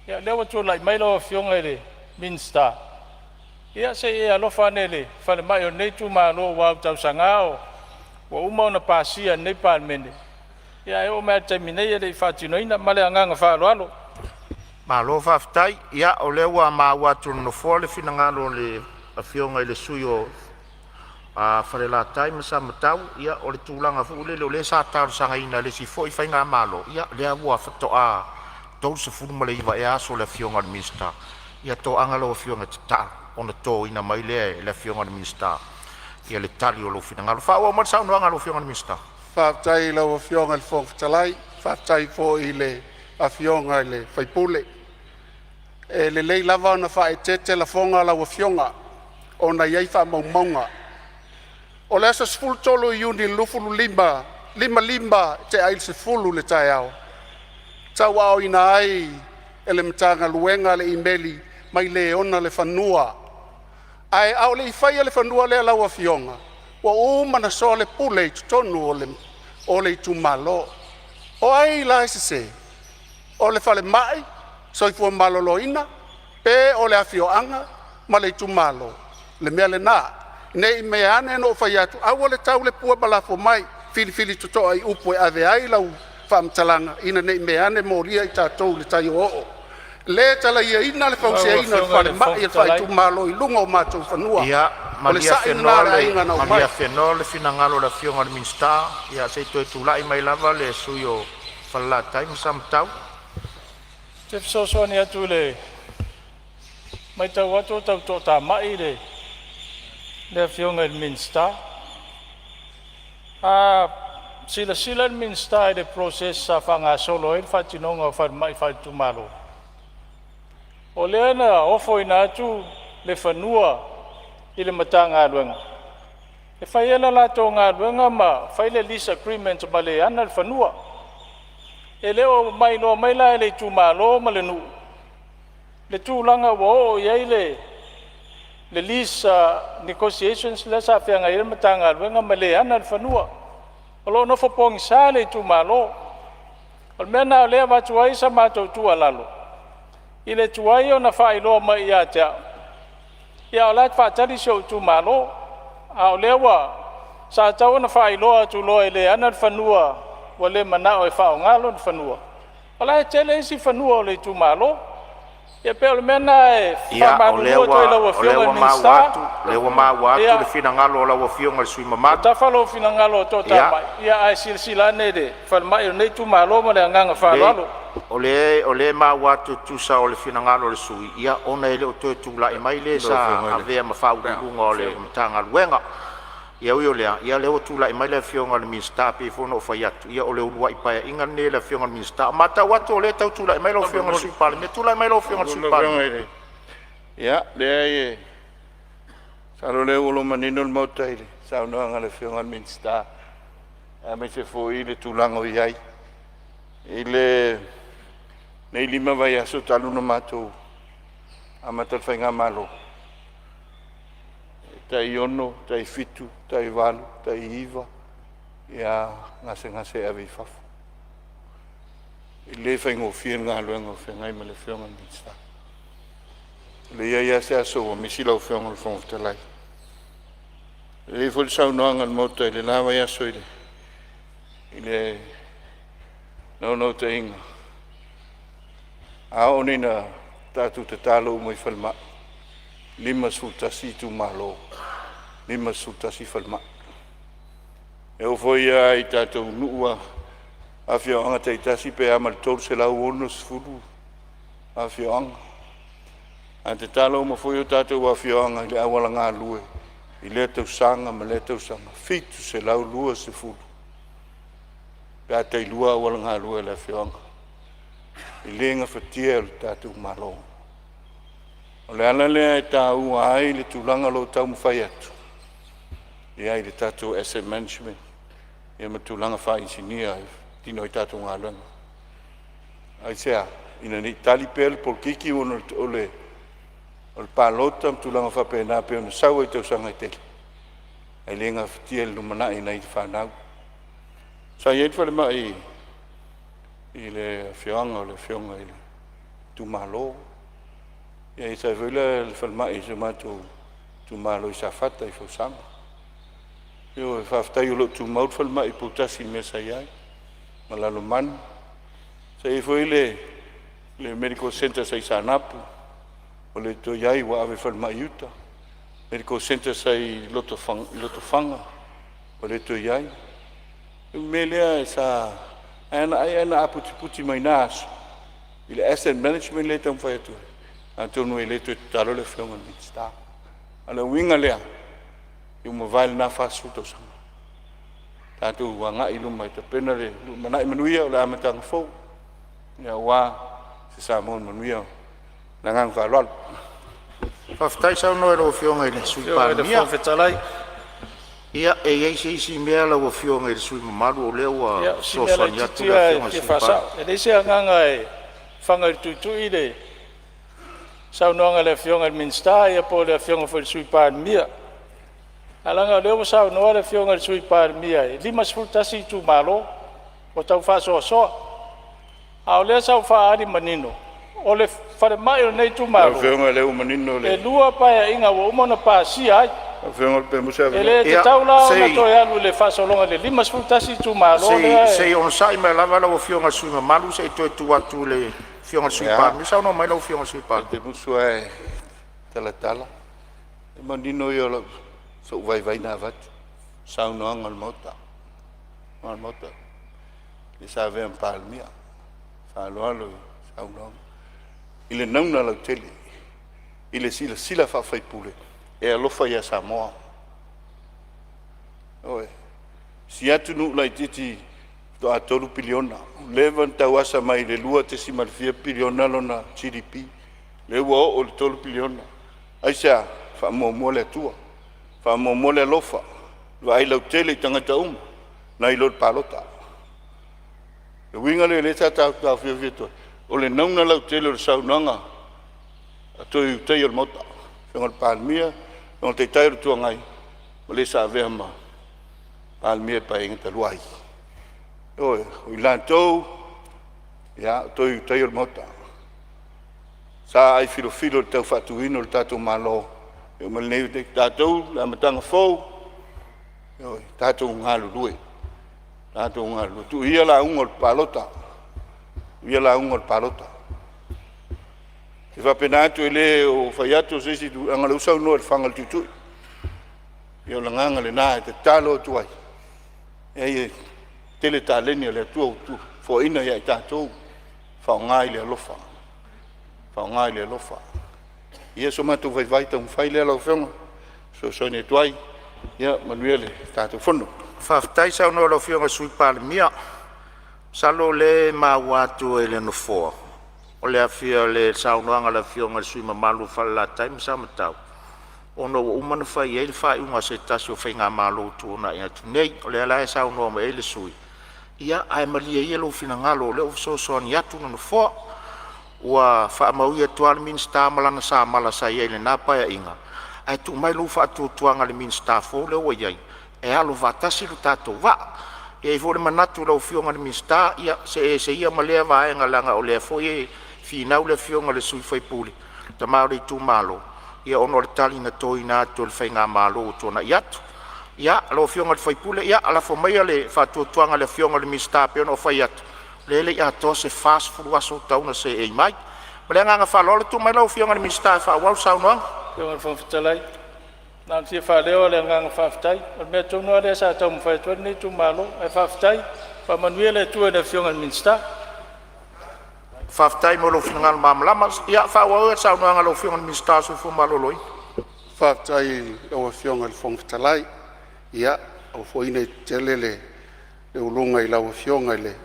ia lea ua tualaʻi mai lau afioga i le minista ia seʻi e alofa ane le falemaʻi o lenei tumālo ua au tausaga o ua uma ona pasia lenei palemene ia e o mea le taimi nei e leʻi faatinoina ma le agaga faaloalo malo faafetai ia o lea ua maua atu nonofua le finagalo o le afioga i le sui o falelatai ma samatau ia o le tulaga foʻi lele o lē sa talosagaina lesi foʻi faiga malo ia lea ua fatoʻa tolusefulu ma le iva e aso o le afioga o le minista ia toʻaga lou afioga tataʻa ona toina mai lea e le afioga o le minista ia le tali o lou finagalo faaua ma le saunoaga lou afioga o le minista faafetai lau afioga i le foga fetalai faafetai foʻi i le afioga i le faipule e lelei lava ona faaetete lafoga lau afioga ona iai faamaumauga o le asa sefulutolu iuni lufulu lima te ai le sefulu le taeao tauaoina ai e le matagaluega le imeli mai le ona le fanua ae ao leʻi faia le fanua lea lau afioga ua uma na soa le pule i totonu o le itumālo o ai la sesē o le falemaʻi soifua malōlōina pe o le afioaga ma le itumālo le mea lenā nei mea ane no fai atu aua le tau le pua balafo mai filifili totoa i upu e ave ai lau whaamtalanga ina nei mea ane moria i tātou le tai o o le tala ia ina le pausea ina le whare mai e whai tu malo i lunga o mātou whanua ia malia whenua le finangalo le fionga le minsta ia se toi tulai mai lava le suyo whalatai masamtau te whasosoni atu le mai tau atu tau tō tā mai le fionga le minsta sila le minsta i le proses sa whanga solo i whatinonga o whare mai whai tu malo o lea na ofo ina atu le whanua i le mata ngā luenga. E whai ela lato ngā luenga ma whai le lease agreement ma le ana le whanua. E leo mai loa mai la le tū malo ma le nuu. Le tū langa wa o iei le le lease negotiations le sa fe ngai le tanga wenga male ana le fanua o lo no fo pong sa le tu malo o mena le va tuai sa ma tu alalo ile tuai ona fa ilo ma ia ta ia o la fa tali so tu malo a o lewa sa tau na fa ilo tu lo ile ana le fanua o le mana o fa ngalo le fanua o la tele si fanua le tu malo ia pe o mena e ia o lewa ma watu le fina ngalo la wo fio ngal sui mama ta falo fina ngalo to ta mai ia ai silsila ne de fal mai nei tu malo ma le nganga fa lo o le ma watu tu sa o le fina ngalo le sui ia ona ele o to tu la e mai le sa ave ma fa u ngo le mtanga luenga ia o ia le o tu la e mai le fio ngal minsta pe fo no fa yatu ia o le ulua i pa inga ne le fio ngal minsta mata watu le tau tu la e mai lo fio ngal sui pale me tu la e mai lo fio ngal sui pale ia le ai salo le ulo manino le motaile sa no ngale fio ngal minsta a me se fo ile tu lango iai ile nei lima vai aso talu no mato a matal fainga malo tai ono tai fitu tai valu tai iva ia ngase ave fafu ile faingo fien nga luengo fengai male fionga minsta le ia se aso mi sila fionga le fon telai le fol sau no ngal moto ile lava ia so ile no te inga a onina tatu te talo mo falma lima sultasi tu malo lima sultasi falma e o foi ai tatu nuua afia anga te tasi pe amal tol se la unos fulu afia anga ante talo mo foi o tatu afia anga le awala nga lue ile te sanga ma le te sanga fitu se la lua se fulu pe te lua wala nga lue le afia anga ile nga fatia tatu malo o le ala le tau ai le tulanga lo tau mawhai atu. Ia i le tatu asset management. Ia ma tulanga wha insinia tino i tatu ngā langa. Ai sea, ina ni tali pele por kiki o le pālota tulanga wha pēnā pe ona sau i tau sanga i tele. Ai le nga fatia le lumana i nei whanau. Sa iei whale mai i le whianga o le whianga i le tumalo. Ia i sai whaile le whalmai i se mātou tumalo i sa whata i whausanga. Io e whaftai o lo tumaut whalmai i putasi mea sa iai. Ma lalo manu. Sa i whaile le medical center sa i Sanapu. O le to iai wa ave whalmai uta. Medical center sa i loto whanga. O le to iai. Me lea e sa ana aputi mai nāsu. I le asset management le tam whai atu. Antonu e le to talo le whionga ni sta. Ala winga lea. I uma vaile nā whāsuto sanga. Tātou wanga i luma i ta pena le mana i manuia o le amatanga fau. Ia wā se Samoa manuia na ngang whālualu. Whaftai sau noe ro whionga i le sui pānia. Ia e isi mea lau a whionga i le sui mamaru o leo a sosan yatu le whionga sui pānia. E leise a nganga e whanga i tutu i le sau noanga le whionga i minsta ia po le whionga fo i sui pānia. Alanga leo sau noa le whionga i sui pānia e lima sfultasi tu malo o tau whasoa soa. A o lea sau whaari manino. O le whare mai o nei tu malo. A whionga leo manino le. E lua paia inga wa umona pāsia ai. A whionga le pemusa. E le te taula o na toi alu le whasolonga le lima sfultasi tu malo. Sei on sai mai lava lau a whionga sui mamaru se toi tu atu le whionga sui pānia. Sau no mai lau whionga sui pānia. Te musu e tala. E manino i o lau. So vai nā vatu. Sau noa ngal mota. Ngal mota. Le sa vean Palemene. Whāloalo sau noa. I le nauna lau tele. I le sila whawhai pule. E alofa ia Samoa. Oe. Si atu nu lai titi to a tolu piliona. Levan tau asa mai le lua te si malfia piliona lona GDP. Le ua o le tolu piliona. Aisa wha le atua. Fa mo le lofa wa ai lau tele tangata na i lor palota le winga le tata ta fio to o le nauna lau tele o saunanga to i te mota Whiunga le Palemene, o te tairu tua ngai, o le sa vea ma, Palemene pa inga te luai. Oi, o i lantou, ia, toi tai o le mota. Sa ai filo le tau whatuino le tātou malo, e o malineu te tātou, la matanga fau, oi, tātou ngā lulue, tātou ngā lulue. Tu ia la unga le palota, ia la unga le palota. Te whapena atu ele o whai atu o sesi tu angale usau noa le whangal tutui. Ia o langanga le nā e te talo atu ai. E tele tā leni o le atua o tu. Fo ina ia i tātou. Whao ngai le alofa. Whao ngai le alofa. Ia so matu vai tau mwhai le alau whenga. So ne tuai. Ia manuia le tātou whono. Whaftai sau no lau whionga sui Palemene. Salo le mawatu e le no foa. O le afia le saunoanga la fionga le sui mamalu whala taim sa matau. O no umana whai e le whai unga se tasi o whainga malu tuona i atu nei. O le ala e saunoa ma e le sui. Ia ai malia i alo fina ngalo le o soani atu na no foa. Ua wha maui atuana minsta malana sa mala sa i le napa e inga. Ai tu mai lu wha atu tuanga le minsta fo le o iai. E alo vatasi lu tato wa. E fo le manatu lau fionga le minsta ia se ia malea vaenga langa o le fo e finau le fionga le sui faipuli. Ta maori tu malo. Ia ono le tali na toi na atu le whainga malo o tona i atu. Ia lo fionga le faipule. Ia ala fo mai le whatuatuanga le fionga le minsta pe ono whai atu. Lele ia to se fast food waso tauna se e mai. Malea nganga whalole tu mai lau fionga le minsta wha wau saunoang. Fionga le whawhitalai. Nā tia whaleo le nganga whawhitai. O mea tūnua le sa tau mwhaitua ni tu malo. E whawhitai. Whamanuia le tua le fionga le minsta. Whaftai mo lo finanga mamalama. Ia whaua sau noanga lo fionga le minsta su fu maloloi. Whaftai o fionga le whongwhitalai. Ia, o fwine telele le ulunga i lau fionga le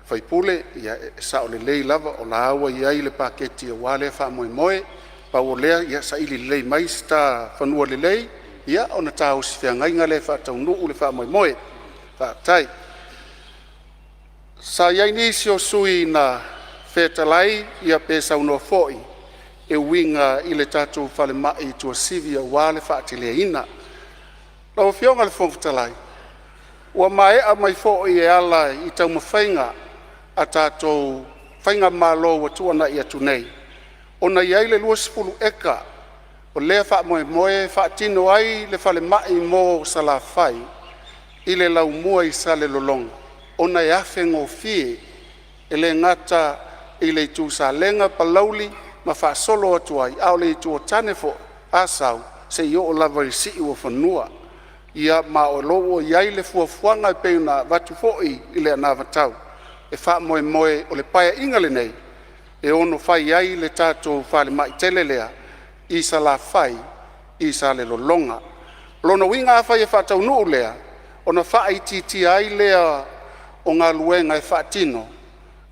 whaipule. Ia, sa o le lei lava o la awa i ai le paketi o wale wha moe moe. Pa o lea, ia sa ili lei mai sta whanua le lei. Ia, o na tāu si whiangainga le wha tau nuu le wha moe moe. Whaftai. Sa iai nisi o sui na whetalai ia pesa unoa foi e winga i le tātou whale mai tua sivi a wale whaatile ina. Lau fionga le whongwhitalai. Ua mai a mai foi e ala i tau mawhainga a tātou whainga malo wa tuana i atu nei. O na iai le 20 eka o lea wha moe moe whaatino ai le whale mai mo sala whai i le lau mua i sale lolonga. O na iafe ngō fie e le ngata i le tu sa lenga palauli ma fa solo atu ai au le tu tane fo asau se yo o lava i si o fanua ia ma o lo iai le fuafuanga i peuna vatu foi i le ana vatau e fa moe moe o le paia inga le nei e ono fai ai le tato fale mai telelea i sa la fai i sa le lolonga lona winga fai e fatau nuu lea ona fai titi ai lea o ngā luenga e fatino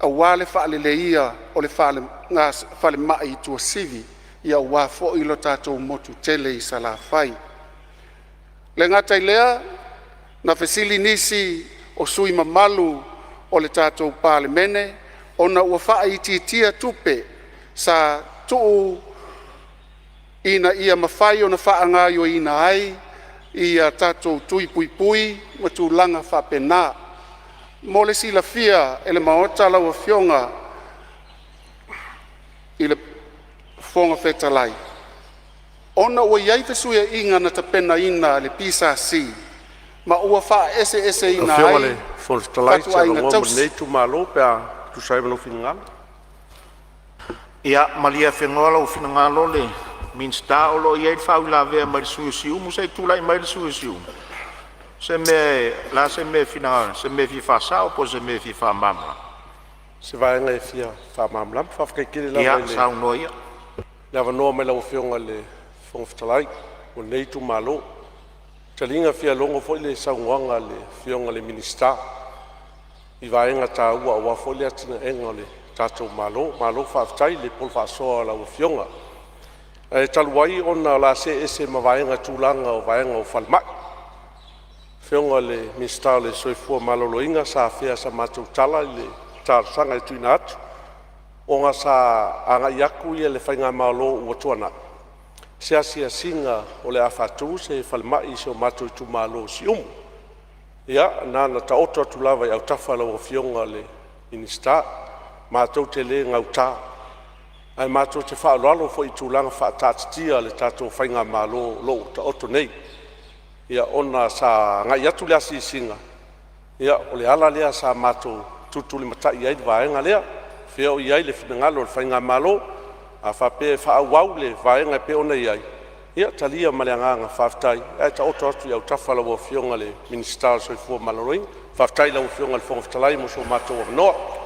a wale whaale le ia o le whaale mai tua sivi ia wā fo ilo tātou motu tele i sa la whai. Le ngatai lea, na whesili nisi o sui mamalu o le tātou Palemene, o na ua wha i tia tupe sa tuu ina ia mawhai o na wha angaio ina ai, ia tātou tui pui pui, matu langa wha pena. Mo le sila fia e le maota lau a fionga i le fonga whetalai. Ona ua iai fesuia inga na ta pena ina le pisa si. Ma ua wha ese ina ai. A fionga le whetalai sa rongo mo nei tu malo pea tu saimano finangalo. Ia malia whengola o finangalo le minsta o lo iai whau la vea mai suisiu musai tula i mai suisiu. Se me fina se me fi fa sa o po se me fi fa mama. Se vai ngai fia fa mamla fa fa ke le la sa no ia. La va no me la fionga le fonftalai o nei tu malo. Talinga fia longo foi le sa nganga le fionga le minista. I vai nga ta ua foi le atina enga le tato malo fa tai le pol fa so la fionga. E talwai ona la se ese ma vai nga tulanga o vai nga o falma. Fionga le minsta le soifua maloloinga sa fea sa matautala le tarsanga i tuina atu. O nga sa anga iaku ia le whainga malo ua tuana. se asiasinga o le a fatou se falemaʻi se o matou i tumālo si umu ia na na taoto atu lava i autafa lauafioga le minista matou te lē gautā ae matou te faaaloalo foʻi i tulaga faatatitia le tatou faiga mālō lou taoto nei ia ona sa gai atu le asisinga ia o le ala lea sa matou tutuli mataʻi ai le vaega lea fea o i ai le finagalo o le faiga mālō a faapea e faauau le vaega e pe ona i ai ia talia ma le agaga faafetai ae taoto atu i autafa lauafioga le minista o le soifua malōlōiga faafetai lauafioga le fogafetalai mo so matou avanoa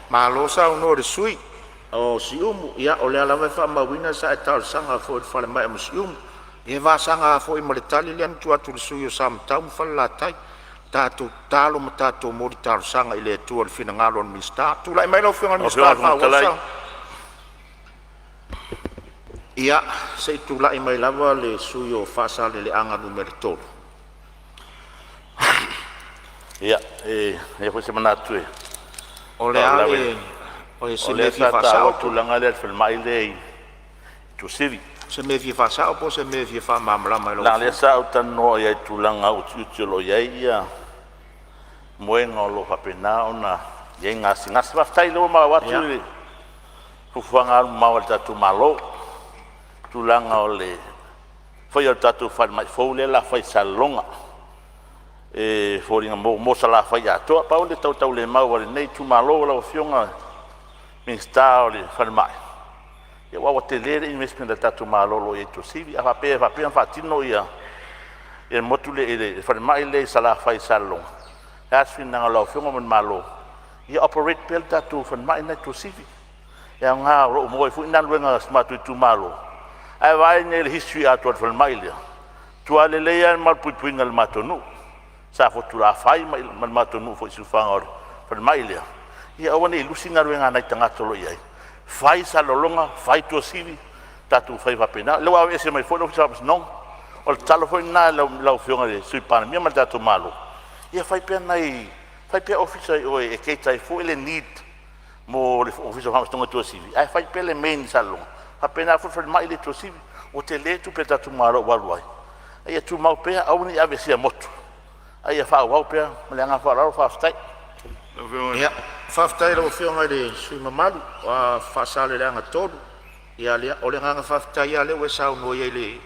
Malo sauno le sui o si umu ia o le alava faamauina sa e tausaga foʻi le falemaʻi mo si umu ia vasaga foʻi ma le tali le anu atu le sui o samatau ma falalatai tatou talo ma tatou mo le talosaga i le atua le finagalo o le minista tulaʻi mai laufioga le minista faauasa ia seʻi tulaʻi mai lava le sui o faasaleleʻaga numere 3 ia e foi se manatu e o le ale o e se me fi fasao tulaga le falemaʻi le tusivi se me fi fasao po se me fi faamamalama i la le sa au tanoa ia i tulaga uti o lo iai ia moega o lo faapena ona iai gasigasi faafetai leua mau atu i le fufuaga alumau a le tatou mālō tulaga o le fai o le tatou falemaʻi fou lea la fai salologa e foliga mo sa la fai atoa pau le tautau le mau a lenei tumālō lauafioga minista o le falemaʻi ia ua te lē leʻi mesipena le tatou mālō lo iai tosivi a faapea faatino ia ia motu le falemaʻi lei sa la fai salologa e asifinaga lauafioga ma le mālō ia operate pea le tatou falemaʻi nai tosivi ia ga o loo moe foʻi na luega matou i tumālō ae vae nei le history atu a le falemaʻi lea tualelei ai ma le puipuiga le matonuu sa fotulafai ma le matonuu foʻi silufaga o le falemaʻi lea ia aua nei lusiga luega nai tagata lo i ai fai salologa fai tuasivi tatou fai faapena le ua ese mai foʻi laufisapasinoga o le talo foʻi na laufioga le sui palemia ma le tatou mālō ia fai pea nai fai pea ofisa o e keitai foʻi le need mo le ofisa faamastoga tuasivi ae fai pea le main salologa faapena foʻi falemaʻi le tuasivi o te lē tupe tatou mālō ua alu ai aia tumau pea auna i avesia motu aia faauau pea ma le aga faalalo faafetai ia faafetai lauafioga i le sui mamalu a faasaleleaga tolu ia lea o le agaga faafetai ia lea ua saunoa iai le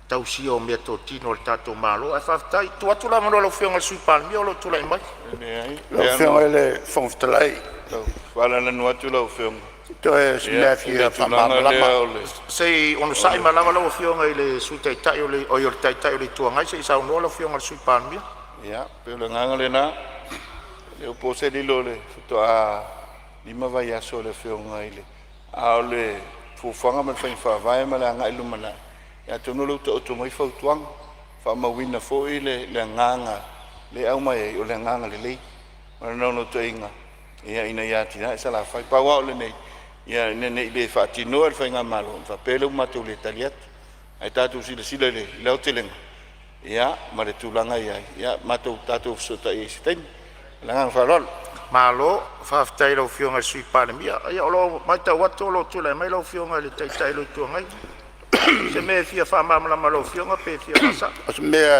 tausia o mea totino o le tatou mālō ae faafetai tuatu lamanoa laufioga le sui palemia o lo tulaʻi mai laufioga i le fogafetalai faalalanu atu laufioga toe semea fia faamamalama sei ona saʻi ma lava lauafioga i le sui taʻitaʻi o le taʻitaʻi o le ituagai sei saunoa laufioga le sui palemia ia pe o le gaga lenā le upo se lilo le fotoa lima vai aso le feoga i le a o le fuafuaga ma le faifaavae ma le agaʻi lumanaʻi ia tonu lou taʻoto mai fautuaga faamauina foʻi le agaga le au mai ai o le agaga lelei ma le naunautoʻaiga ia ina iā tinaʻi sa lafai paua o lenei ia ina neʻi le faatinoa le faiga malo faapea leu matou le tali atu ae tatou silasila i le aotelega ia ma le tulaga ia ia matou tatou fesotaʻi ai se taimi le agaga faaloalo mālō faafetai laufioga i le sui palemia ia o loo maitau atu o lo tulaʻi mai laufioga i le taʻitaʻi lo ituagai se mea fia faamamalama laufioga pe fia fasaʻi o se mea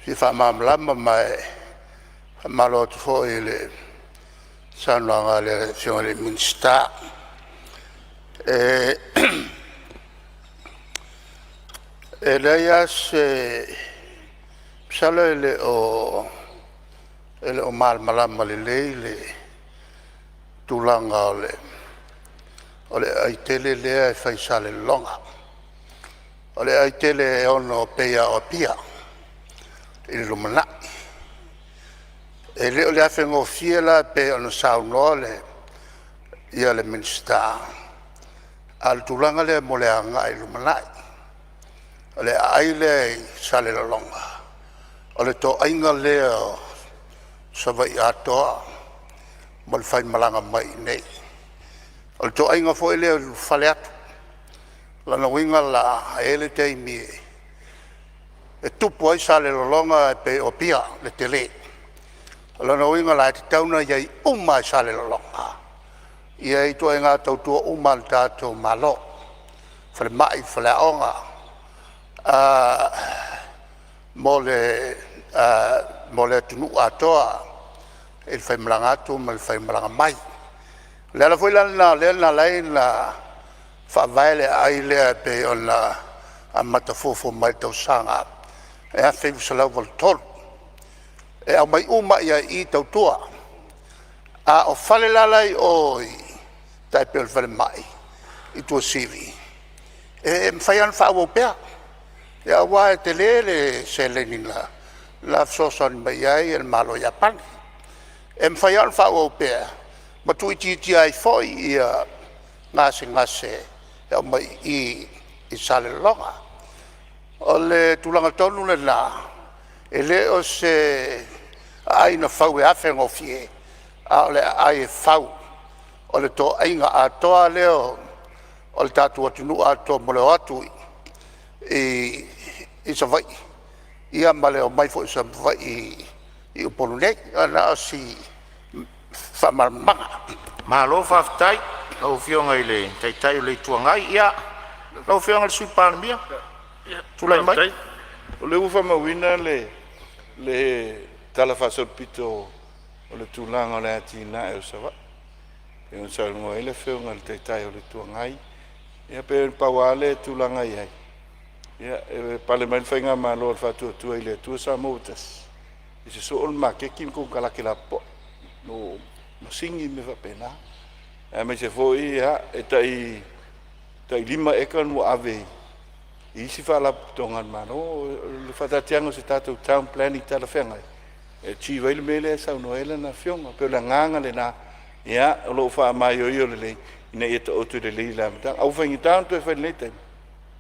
fia faamamalama mae malo atu foʻi i le sanoaga le fioga le minista e leia se sala ele o malamalama lelei le tulaga o le aitele lea e faisalelologa o le aitele e ono peia o pia i le lumanaʻi e lē o le afegofia la pe ona saunoa le ia le minista a le tulaga lea mo le agaʻi lumanaʻi o le aai lea i salelologa o le toʻaiga lea o savai atoa ma le faimalaga mai nei o le toʻaiga foʻi lea fale atu lana uiga la e le taimi e tupu ai salelologa e pe o pia le telē o lana uiga la e tatauna iai uma e salelologa ia i toʻaiga tautua uma le tatou mālō whare mai whare onga mo le tunu atoa e le whaimalanga atu ma le whaimalanga mai. Le ala fwoi lana lai na whaavaele ai lea pe o na a matafofo mai tau sanga e a whaifu salau wal tolu e au mai uma ia i tau tua a o whale lalai oi tai pe o le whale mai i tua sivi e mwhai an whaau pea e a wae te lele se leni la sosan mai ai el malo Japani e mwhai an whaau pea ma tui titi ai foi ia ngase e au mai i sale longa o le tulanga tonu le na e le o se ai na fau e afe ngofie a o le ai e fau o le to ainga atoa leo o le tatu atunu atoa mo le atu i sa vai ia ma le o mai fo i sa vai i upolu nei ana o si whamarmanga Malo whaftai, lau whionga i le taitai o le tuangai, ia, lau whionga le sui Palemene, tulai mai. O le ufa mawina le tala whasol pito o le tūlanga o le atina e o sawa. E on sa ngoa ele whionga le taitai o le tuangai, ia pe pawale tūlanga i hai. Ia, e Palemene whainga malo al whatua tua i le tua Samoa tas. I se so on ma ke kim kong kalake la po, no singi me whapena. E me se foi e tai lima eka nu ave. I si whala tongan mano, le whatatianga se tātou town planning tala whenga. E chi waile mele e sau noela na whionga, peo la nganga le na, ia, o lo wha mai o io le lei, ina e ta otu le lei la mitang. Au whaingi tāng tu e whaile nei taim.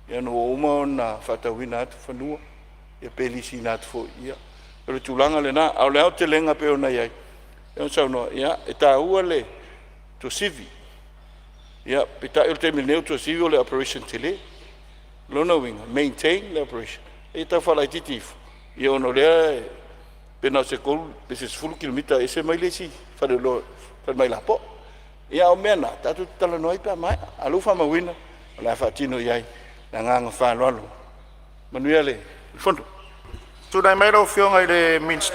Ia no oma o na whatawina atu whanua, ia pelisi na atu fo ia. Pero tūlanga le na, au le au te lenga peo na iai. Ia sau no, ia, e tā ua le, to sivi. Ia, pita il te milneu to sivi o le operation tele. Lona winga, maintain the operation. E ta whala i titifu. Ia ono lea, pena se kolu, pese se fulu kilomita, e se mai lesi, whare mai la po. Ia o mea na, tatu tala noi pa mai, alufa mawina, la whatino iai, na nganga whanwalo. Manuia le, fondo. Tūnai mai rau whionga i le minst.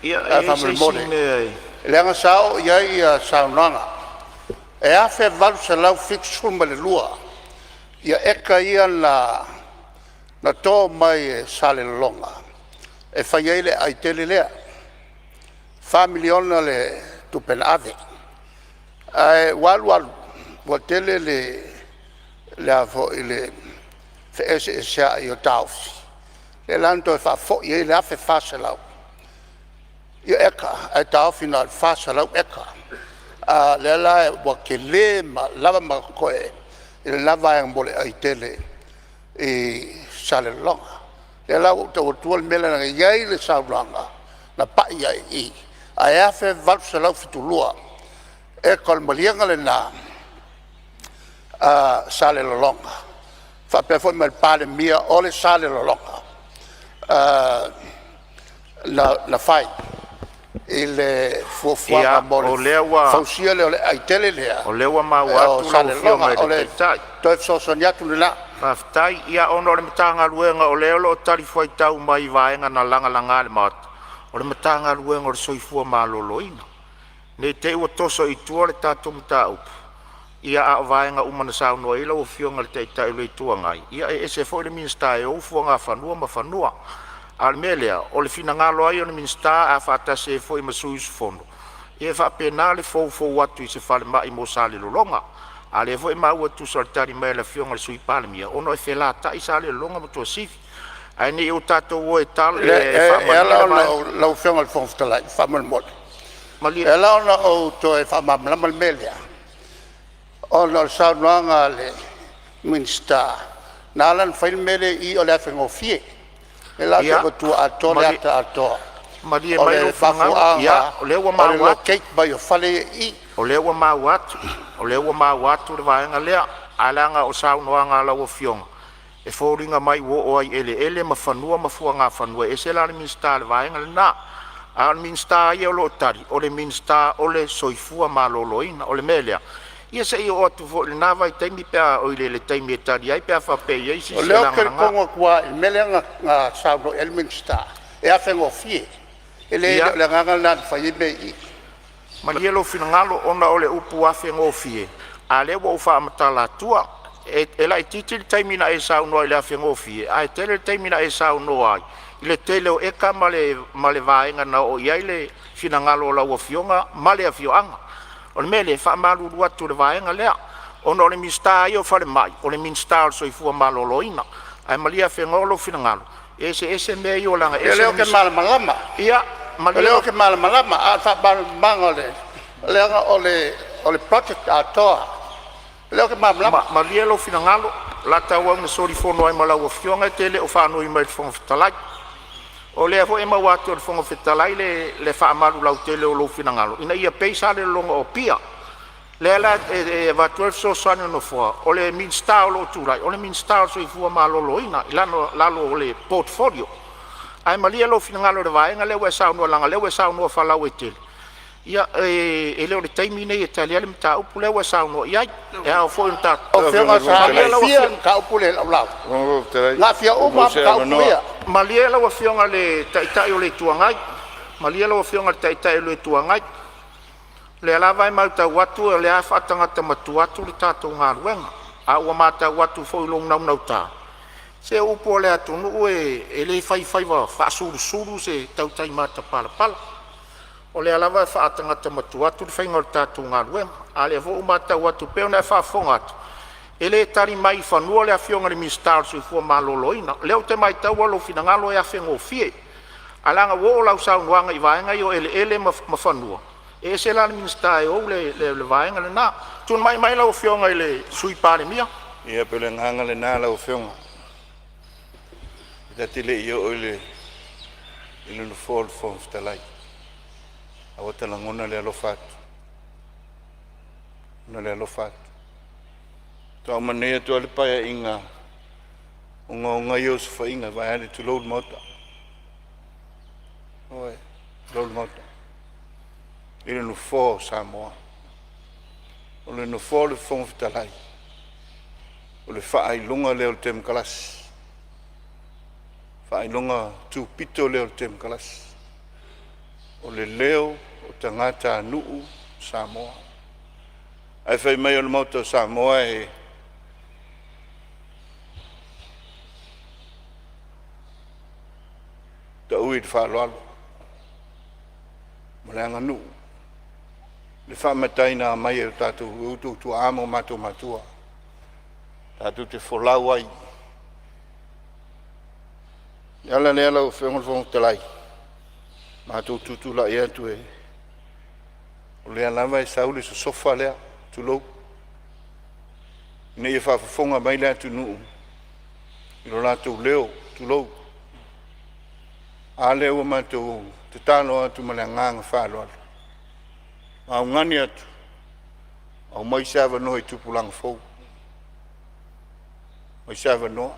Ia, e se sine ai. le anga sao iai a saunanga e a fe valu se lau fixu ma le lua ia eka ia na tō mai e sale longa e whai eile ai tele lea 5 miliona le tupen ave ai walu wa tele le avo ile fe ese sia i o tausi le lanto e fa fo i le afe fase lau ia eka ai tausi na fase lau eka le la wa ke le ma lava ma koe il lava ang bole ai tele e sale longa le la o tuol mele na iai le saulanga na pa iai i ai afe val se lau fitulua e kol malianga le na sale longa fa pe foi mal Palemene o le sale longa la fai il fuafuanga mole fausia le ai tele lea o lewa maua tu la fionga i le tai toi sosonia tu le la tai ia ono le matanga luenga o leo lo tari foi tau mai vaenga na langa le mat o le matanga luenga o le soifua maloloina ne te ua toso i tua le tatu mtau ia a vaenga umana sau noa ila o fionga le tai le tua ngai ia e se foi le minsta e o fuanga fanua Almelia, o le fina ngalo ai o le minsta a fata se foi masui su fondo. E fa penale fo watu i se fale mai mo sale longa. Ale foi ma ua tu soltari mai la fionga le sui Palemene. Ono e fela ta i sale longa mo to sifi. Ai ni o tato o e tal e fa la fionga le fon stala fa mal mod. E la ona o to e fa ma la Almelia. Ono sa noanga le minsta. Nalan fail mele i o le afengo fie. E la te tu ato le ato. Maria mai o fanga ia o le wa maua cake by o fale i o le wa maua le vaenga lea alanga o sau noanga la o fiong e foringa mai wo ai ele ma fanua ma fuanga fanua e se la minsta le vaenga na al minsta ia lo tari o le minsta o le soifua maloloina o le melia ia se i o atu fo le na vai taimi pea o le taimi e tari ai pea whape i si O se leo langa ke nga. kongo kua i mele ngā sauno Elminster. E a whengo fie. E le Ia. le nganga nā whai me i. Ma lia lo finangalo ona o le upu afe ngofie. A le wa ufa amatala tua. E la i titi le taimina e sauno ai le afe ngofie. A e tele le taimina e sauno ai. I le tele o eka ma le vaenga na o iai le finangalo o la ua fionga ma le a fioanga. O le mele wha maruru atu le vaenga lea. Ona o le minsta i o whare mai. O le minsta o soifua maloloina. Ai malia whengolo finangalo. Ese mea i o langa. E leo ke malamalama. Ia. O leo ke malamalama. A ta manga le. Leo o le project a toa. Leo ke malamalama. Ma lia lo finangalo. La tau au na sori fono ai malau o fionga tele o whanau i mai fonga fitalai. O lea fo e mau atu o fonga fitalai le whaamaru lau tele o lo finangalo. Ina ia peisa le longa o pia. Lea la e va 12 so sani no fua. O le minsta o lo turai. O le minsta o so i fua malolo ina. Lalo o le portfolio. Ai malia lo finangalo le vaenga lewe saunua langa lewe saunua whalau e tele. Ia e leo le taimi nei e talia le mta upu lewe saunua. Ia e au fo in ta. O whionga sa fia ka upule lau lau. Ngā fia uma ka upulea. Malia lawa fionga le taitai o le tuangai. Malia lawa fionga le taitai o le tuangai. Le alava e mauta watu e le a whatangata matu atu le tātou ngā ruenga. A ua mata watu fo ilong nau nau tā. Se upo o le atunu e le whaiwhaiwa whaasuru se tautai mata pala pala. O le alava e whaatangata matu atu le whainga le tātou ngā ruenga. A le vo umata watu peo na e whaafonga atu. E le tari mai whanua le a fionga le mistar sui fua maloloina. Leo te mai tau alo finangalo e a whengo fie. Alanga wo o lau saunuanga i vaenga i o ele ma whanua. E se la minister e o le vaenga le nā. Tun mai lau fionga i le sui Palemene. Ia pele nganga le nā lau whionga. Ita tile i o le no fall from fitalai. Awa tala ngona le alofatu. Ngona le alofatu. Tau manea tu ale paia inga unga ios fa inga vai ale tu load mota. Oi, load mota. Ile no fo Samoa. Ole no fo le fon fitalai. Ole fa ai longa le o tem kalas. Fa ai longa tu pito le o tem kalas. Ole leo o tangata nuu Samoa. Ai fai mai o le moto Samoa e ta ui te whaaloalo. Malanga nu. Le whamataina mai e tātou utu tu amo matua. Tātou te wholau ai. Iala lea lau whengol te lai. Mātou tutu la ea tu e. O lea lava e saule so sofa lea tu lou. Nei e whawhafonga mai lea tu nuu. Ilo lātou leo tu lou. A leo mātou te tālo atu ma lea nganga whaaloalo. Au ngani atu. Au mai sawa noa i tupulanga fau. Mai sawa noa.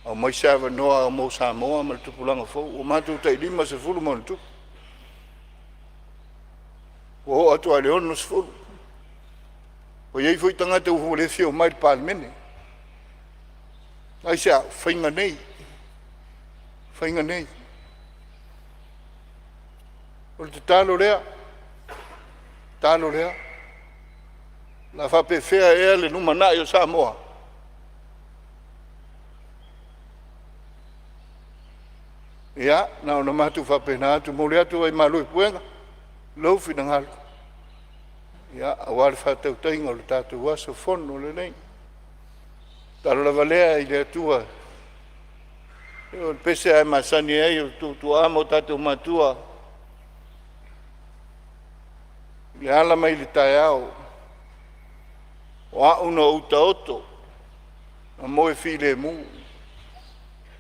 Au mai sawa noa au mo Samoa ma le tupulanga fau. O mātou tai lima se fulu mo le tupu. O atu a leon no se fulu. O iei foi tangata uhu le fio mai le Palemene. Ai sea, whainga nei. Whainga nei. O te tālo rea. Tālo rea. La whape whea ea le numana i o Samoa. Ia, nao na matu whape na atu mole atu ai malui puenga. Lau whina ngalu. Ia, awari whatau tainga o le tātou waso fono le nei. Taro la valea i le atua. O pese ai masani ai o tu amo tātou matua. Le ala mai le tae au. O a una uta oto. A moe file mu.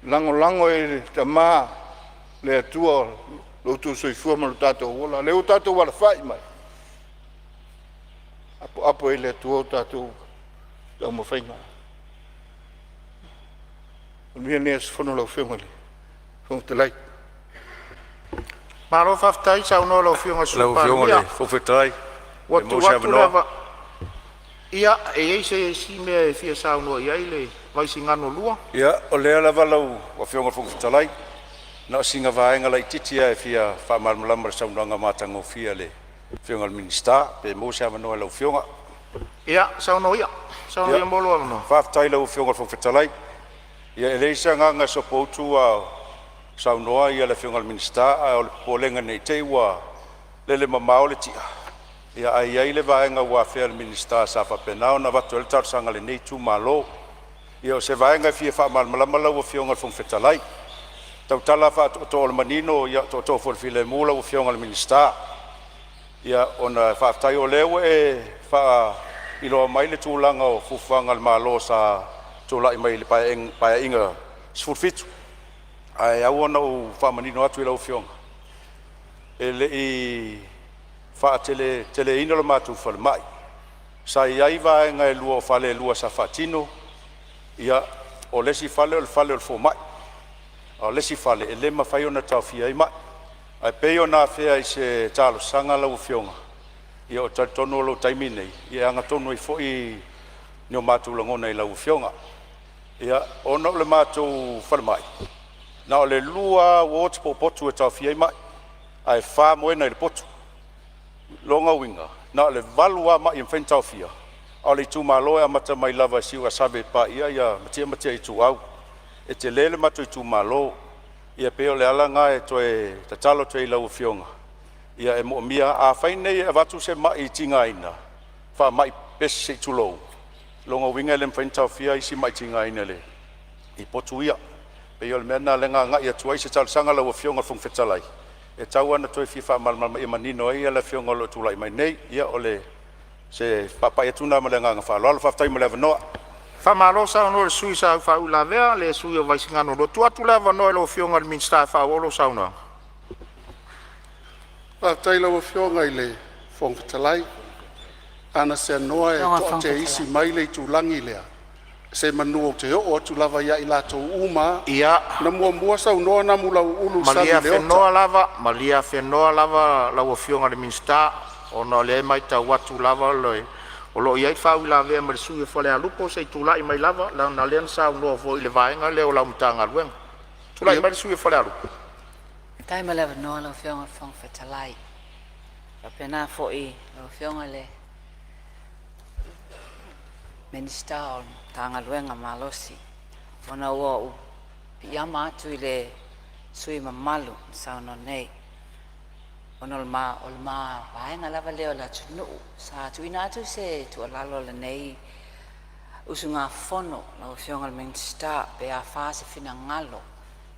Lango e ta maa. Le atua lo tu soifua ma lo tātou wola. Le o tātou wala whai mai. Apo e le atua o tātou. Tau mo whainga. Mia nea se whono lau whiongale. Whong te lai. Maro whaftai sa uno lau whionga Lau supa. whiongale, whowhetai. Watu lava. Ia, e se si me fia sauno ia ile vai singano lua. Ia, o lea lava lau o fionga whakawhitalai. Na o singa vaenga lai titia e fia whamarmalama saunanga mātango fia le fionga minista, pe mo se amanoa lau fionga. Ia, sauno ia. Sauno ia molo amano. Whaftai lau fionga whakawhitalai. Ia, e leisa nganga so poutu a saunoa ia le fionga minista, a o le polenga nei te ua lele mamao le tia. Ia, ai ai le vaenga ua fia le minista sa whapenao na watu ele tarsanga le nei tu malo. Ia, o se vaenga fia whamarmalama lau o fionga whakawhitalai. Tau tala fa to le manino ia to for file mula o fionga le minista ia ona fa tai o lewe e fa ilo mai le tulanga o fufanga le malo sa tula mai le pa inga sfurfitu ai au ona o fa manino atu ilo fionga ele i fa tele ino le matu fa mai sa ia va nga e luo fa le lua sa fatino ia o lesi fale o fo mai o lesi fale e le mawhai ona tawhia i mai. Ai peo nā whea i se tālo sanga lau fionga. Ia o tono lau taimi nei. Ia anga tono i fo i nio mātou langona i lau fionga. Ia ona o le mātou whare mai. Na o le lua o te potu e tawhia i mai. Ai whā moena i le potu. Longa winga. Na o le valua mai i mwhen tawhia. O le tū māloe a mata mai lava siu a sabe pa ia matia i tū au. E te lele matu i tū malo, ia peo le alanga e toe tatalo te ilau fionga. Ia e mo mia a whainei e watu se mai tinga ina, wha mai pese i tulou. Longa winga le mwhaintau fia isi mai tinga ina le. I potu ia, peo le mena lenga nga ia tuai se talo sanga lau fionga fung fetalai. E tau ana toe fifa malmalma i manino ia le fionga lo tulai mai nei, ia ole se papai atuna malenga nga whalo, alo whaftai malewa noa. Whamalo sauno le sui sa whau la vea, le sui o vaisingano lo tuatu lava no lo fionga le minsta whau olo sauna. Whaftai lau fionga i le whongwhitalai. Ana se noa e toa te isi mai le tūlangi lea. Se manu o te o tu lava ia i lato uma. Ia. Na mua saunoa na mula ulu sani leota. Malia whenoa lava lau fionga le minsta. Ona le mai ta watu lava loe. O lo iai whau la vea mare sui e whale a lupo se tūlai mai lava, la na lean sa unua fo i le vaenga leo lau mtanga luenga. Tūlai mare sui e whale a lupo. Tai ma lewa noa lau whionga whong whetalai. Ka pena fo i lau whionga le minister o tanga luenga malosi. Ona ua u piama atu i le sui mamalu sauno nei. Ona o ma vaenga lava leo la tunu sa tuina atu se tu alalo le nei usunga fono la whionga le minsta pe a fase fina ngalo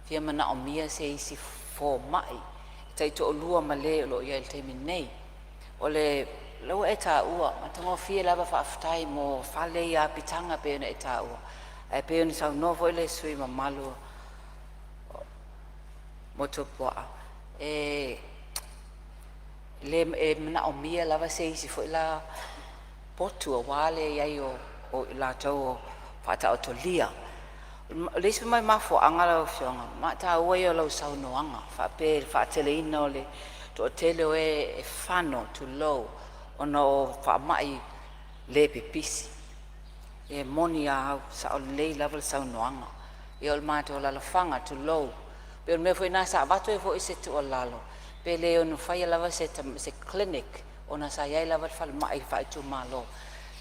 fia mana o mia se isi fo mai tai to lua male lo ia te nei o le lo eta ua matango fia lava fa aftai mo fale ia pitanga pe na eta ua e pe ni sa novo le sui mamalu motopoa le mana o mia lava se isi fo la potu o wale ia o la tau fata o tolia le se mai mafo angala o fionga ma ta o ia lo sau noanga fa tele ino le to tele o e fano to low ono fa mai le pipisi e monia sa o le level sau noanga e o mato la fanga to low pe me foi na sa bato e foi se to lalo pe le ono fai lava se clinic ona sa ia lava fal mai fa tu malo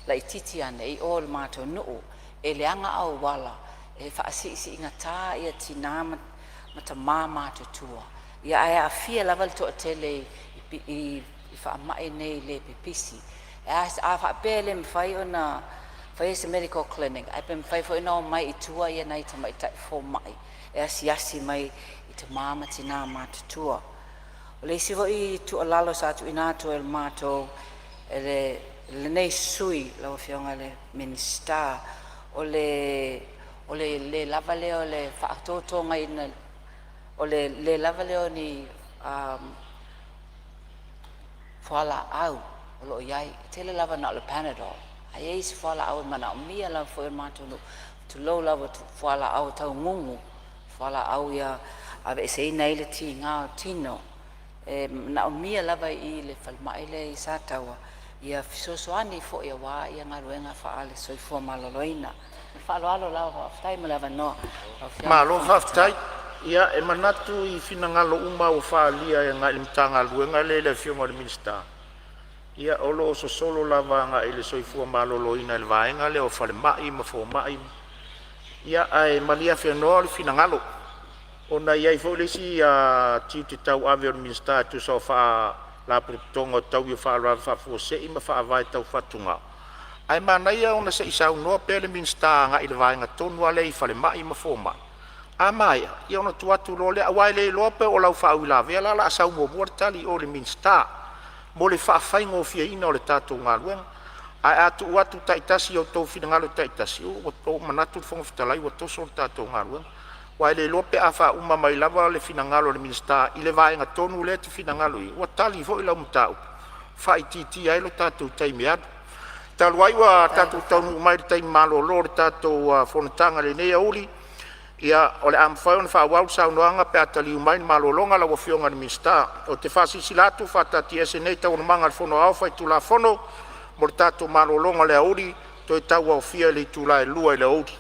la ititi ane e all mato no e le anga au wala e fa si ingata ia tina mata mama to tua ia ai fia lava to tele i fa mai nei le pipisi a fa pele me fai ona fai se medical clinic ai pe fai fo no mai tua ia nei ta mai ta fo mai e asi mai i te mama tina mata tua le sivo i tu alalo sa tu inato el mato le nei sui la fionga le minsta o le lavale o le fa'atoto ngai na o le lavale o ni fala au o lo iai tele lava na le panadol ai is fala au mana mia la fo mato no tu lo lava tu fala au tau ngungu fala au ya ave sei nei le tinga tino na mia lava i le falmai le sa tawa ia fisoasoani foʻi auā ia galuega faale soifua maloloina faaloalo lava faafetai ma le avanoa Malo haftai ia e manatu I finangalo uma o faalia e ngai mtanga luenga le fionga le minsta. Ia olo so solo lava nga ele soifua maloloina le vaenga le o fale mai ma fo mai. Ia ai malia fenoa le finangalo. Ona ia I fo le si a titi tau ave o minsta tu so fa la protonga tau I fa la fa fo se ima fa vai tau fatunga. Ai mana ia ona se isau no pele minsta nga ile vaenga tonu ale I fale mai ma fo mai. Amai, ia ona tuatu lo le awai le lope o lau whaawila vela la asau mo muartali o le minsta. Mo le whaafaingo fia ina o le tātou ngā luenga. Ai atu uatu taitasi o tau whingalo taitasi o manatu le whongawhitalai o toso o le tātou ngā luenga. Wai le lope a wha uma mai lava le whinangalo le minsta I le vaenga tonu le te whinangalo I. Ua tali fo I lau mtau. Wha I titi ai lo tātou taimi adu. Taluai wa tātou taunu umai le taimi malo lo le tātou Fonotaga le nea uli. Ia ole am fai on fa wau sa noanga pe atali umai malolonga la wofionga ni minsta o te fasi silatu fa tati eseneta on manga fono au fai tu la fono mortato malolonga le auri to tau au fia le tu la lua le auri